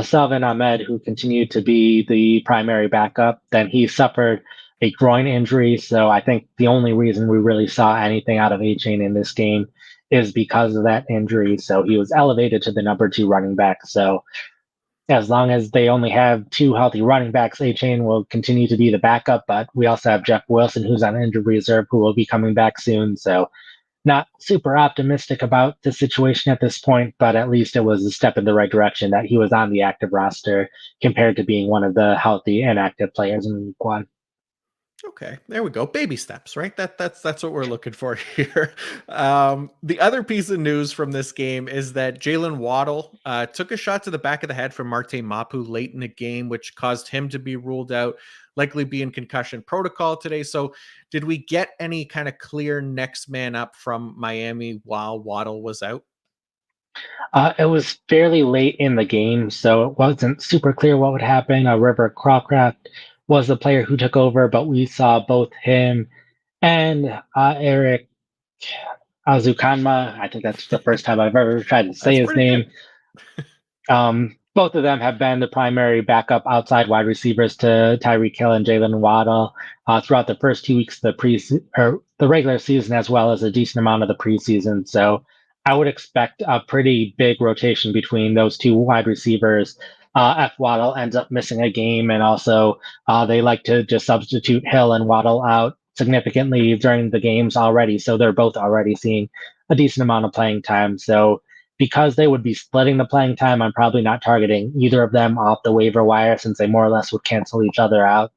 Salvin Ahmed who continued to be the primary backup. Then he suffered a groin injury. So I think the only reason we really saw anything out of A-Chain in this game is because of that injury. So he was elevated to the number 2 running back. So as long as they only have 2 healthy running backs, A-Chain will continue to be the backup. But we also have Jeff Wilson, who's on injured reserve, who will be coming back soon. So not super optimistic about the situation at this point, but at least it was a step in the right direction that he was on the active roster compared to being one of the healthy inactive players in week 1. Okay, there we go. Baby steps, right? That's what we're looking for here. The other piece of news from this game is that Jalen Waddle took a shot to the back of the head from Marte Mapu late in the game, which caused him to be ruled out, likely be in concussion protocol today. So, did we get any kind of clear next man up from Miami while Waddle was out? It was fairly late in the game, so it wasn't super clear what would happen. River Crawcraft was the player who took over, but we saw both him and Eric Azukanma. I think that's the first time I've ever tried to say That's his pretty good. name. Both of them have been the primary backup outside wide receivers to Tyreek Hill and Jalen Waddle throughout the first 2 weeks of the regular season, as well as a decent amount of the preseason. So I would expect a pretty big rotation between those 2 wide receivers. If Waddle ends up missing a game, and also they like to just substitute Hill and Waddle out significantly during the games already, so they're both already seeing a decent amount of playing time. So because they would be splitting the playing time, I'm probably not targeting either of them off the waiver wire since they more or less would cancel each other out.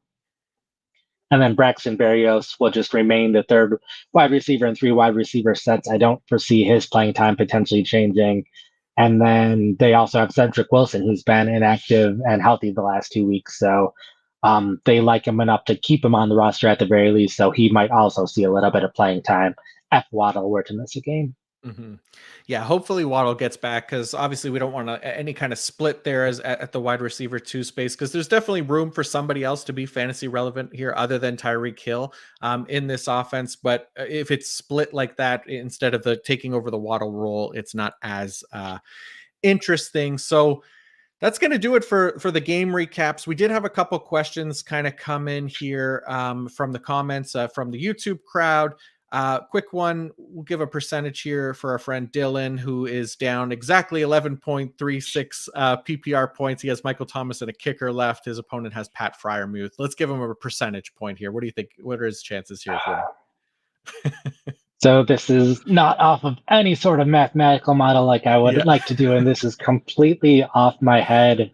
And then Braxton Berrios will just remain the third wide receiver in three wide receiver sets. I don't foresee his playing time potentially changing. And then they also have Cedric Wilson, who's been inactive and healthy the last 2 weeks. So they like him enough to keep him on the roster at the very least. So he might also see a little bit of playing time if Waddle were to miss a game. Mm-hmm. Yeah, hopefully Waddle gets back because obviously we don't want any kind of split there as at the wide receiver 2 space because there's definitely room for somebody else to be fantasy relevant here other than Tyreek Hill in this offense. But if it's split like that instead of the taking over the Waddle role, it's not as interesting. So that's going to do it for the game recaps. We did have a couple questions kind of come in here from the comments from the YouTube crowd. Quick one, we'll give a percentage here for our friend Dylan, who is down exactly 11.36 PPR points. He has Michael Thomas and a kicker left. His opponent has Pat Freiermuth. Let's give him a percentage point here. What do you think? What are his chances here for him? So this is not off of any sort of mathematical model like I would Yeah. like to do, and this is completely off my head.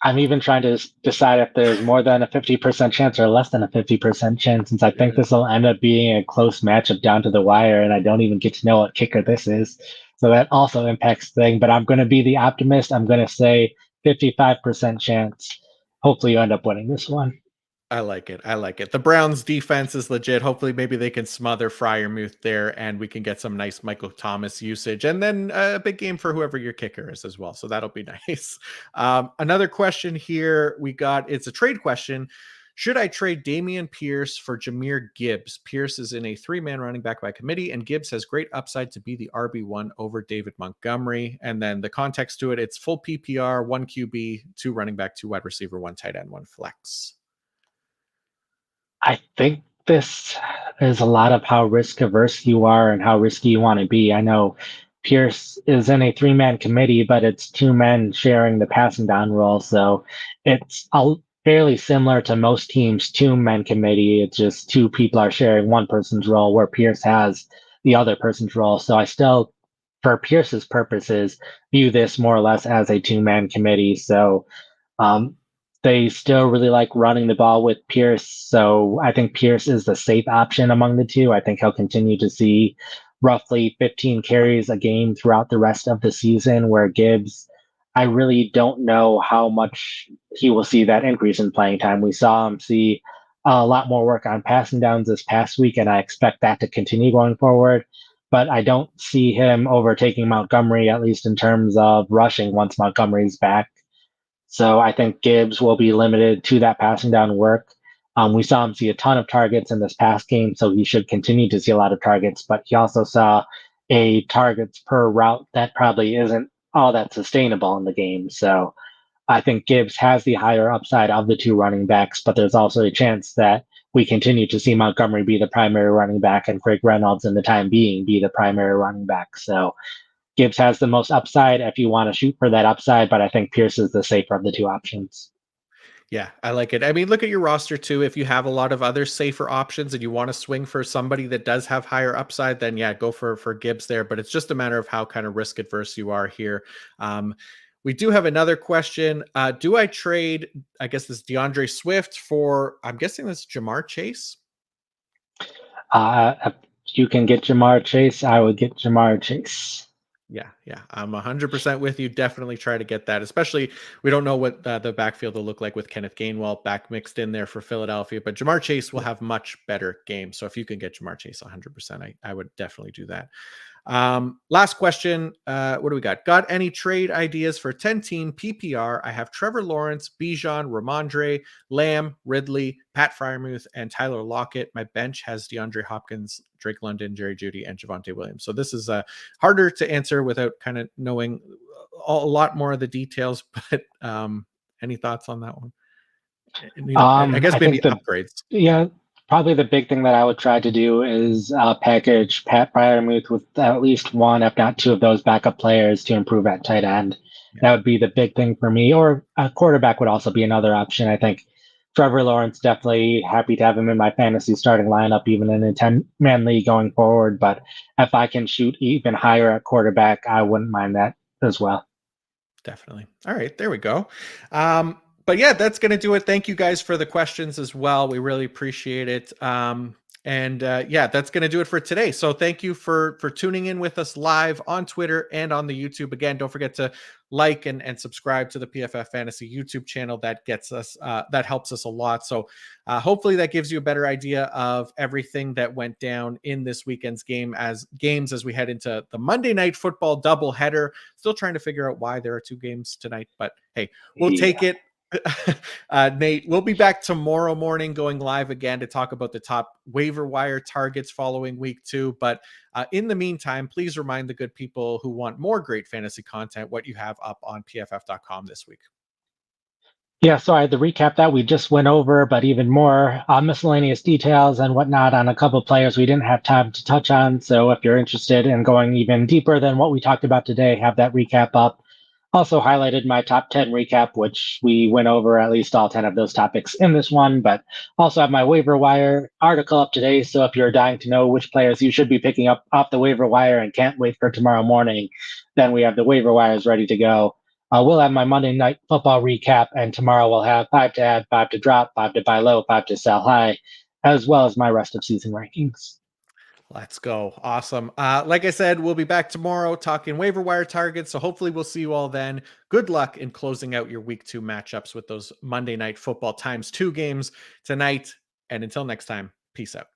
I'm even trying to decide if there's more than a 50% chance or less than a 50% chance, since I think this will end up being a close matchup down to the wire, and I don't even get to know what kicker this is. So that also impacts thing. But I'm going to be the optimist. I'm going to say 55% chance. Hopefully, you end up winning this one. I like it. I like it. The Browns defense is legit. Hopefully, maybe they can smother Freiermuth there and we can get some nice Michael Thomas usage and then a big game for whoever your kicker is as well. So that'll be nice. Another question here we got, it's a trade question. Should I trade Dameon Pierce for Jahmyr Gibbs? Pierce is in a 3-man running back by committee, and Gibbs has great upside to be the RB1 over David Montgomery. And then the context to it, it's full PPR, 1 QB, 2 running back, 2 wide receiver, 1 tight end, 1 flex. I think this is a lot of how risk averse you are and how risky you want to be. I know Pierce is in a 3-man committee, but it's 2 men sharing the passing down role. So it's fairly similar to most teams' 2-man committee. It's just 2 people are sharing one person's role where Pierce has the other person's role. So I still, for Pierce's purposes, view this more or less as a 2-man committee. So um, they still really like running the ball with Pierce. So I think Pierce is the safe option among the two. I think he'll continue to see roughly 15 carries a game throughout the rest of the season, where Gibbs, I really don't know how much he will see that increase in playing time. We saw him see a lot more work on passing downs this past week, and I expect that to continue going forward. But I don't see him overtaking Montgomery, at least in terms of rushing once Montgomery's back. So I think Gibbs will be limited to that passing down work. We saw him see a ton of targets in this past game, so he should continue to see a lot of targets, but he also saw a targets per route that probably isn't all that sustainable in the game. So I think Gibbs has the higher upside of the 2 running backs, but there's also a chance that we continue to see Montgomery be the primary running back and Craig Reynolds in the time being be the primary running back. So Gibbs has the most upside if you want to shoot for that upside, but I think Pierce is the safer of the 2 options. Yeah, I like it. I mean, look at your roster too. If you have a lot of other safer options and you want to swing for somebody that does have higher upside, then yeah, go for Gibbs there. But it's just a matter of how kind of risk adverse you are here. We do have another question. Do I trade, I guess this DeAndre Swift for, I'm guessing this Jamar Chase? If you can get Jamar Chase, I would get Jamar Chase. Yeah, I'm 100% with you. Definitely try to get that, especially we don't know what the backfield will look like with Kenneth Gainwell back mixed in there for Philadelphia, but Jamar Chase will have much better games. So if you can get Jamar Chase 100%, I would definitely do that. Last question. What do we got? Got any trade ideas for 10-team PPR? I have Trevor Lawrence, Bijan, Ramondre, Lamb, Ridley, Pat Freiermuth, and Tyler Lockett. My bench has DeAndre Hopkins, Drake London, Jerry Jeudy, and Javonte Williams. So this is harder to answer without kind of knowing a lot more of the details. But any thoughts on that one? I guess maybe upgrades. Yeah, probably the big thing that I would try to do is package Pat Freiermuth with at least 1, if not 2 of those backup players to improve at tight end. Yeah. That would be the big thing for me. Or a quarterback would also be another option. I think Trevor Lawrence, definitely happy to have him in my fantasy starting lineup, even in a 10-man league going forward. But if I can shoot even higher at quarterback, I wouldn't mind that as well. Definitely. All right, there we go. But yeah, that's going to do it. Thank you guys for the questions as well. We really appreciate it. And yeah, that's going to do it for today. So thank you for tuning in with us live on Twitter and on the YouTube. Again, don't forget to like and subscribe to the PFF Fantasy YouTube channel. That gets us that helps us a lot. So hopefully that gives you a better idea of everything that went down in this weekend's games as we head into the Monday Night Football doubleheader. Still trying to figure out why there are two games tonight, but hey, we'll take Yeah. it. Nate, we'll be back tomorrow morning going live again to talk about the top waiver wire targets following week 2. But in the meantime, please remind the good people who want more great fantasy content what you have up on pff.com this week. Yeah, so I had to recap that we just went over, but even more miscellaneous details and whatnot on a couple of players we didn't have time to touch on. So if you're interested in going even deeper than what we talked about today, have that recap up. Also highlighted my top 10 recap, which we went over at least all 10 of those topics in this one, but also have my waiver wire article up today. So if you're dying to know which players you should be picking up off the waiver wire and can't wait for tomorrow morning, then we have the waiver wires ready to go. We'll have my Monday Night Football recap, and tomorrow we'll have 5 to add, 5 to drop, 5 to buy low, 5 to sell high, as well as my rest of season rankings. Let's go. Awesome. Like I said, we'll be back tomorrow talking waiver wire targets. So hopefully we'll see you all then. Good luck in closing out your week 2 matchups with those Monday Night Football times 2 games tonight. And until next time, peace out.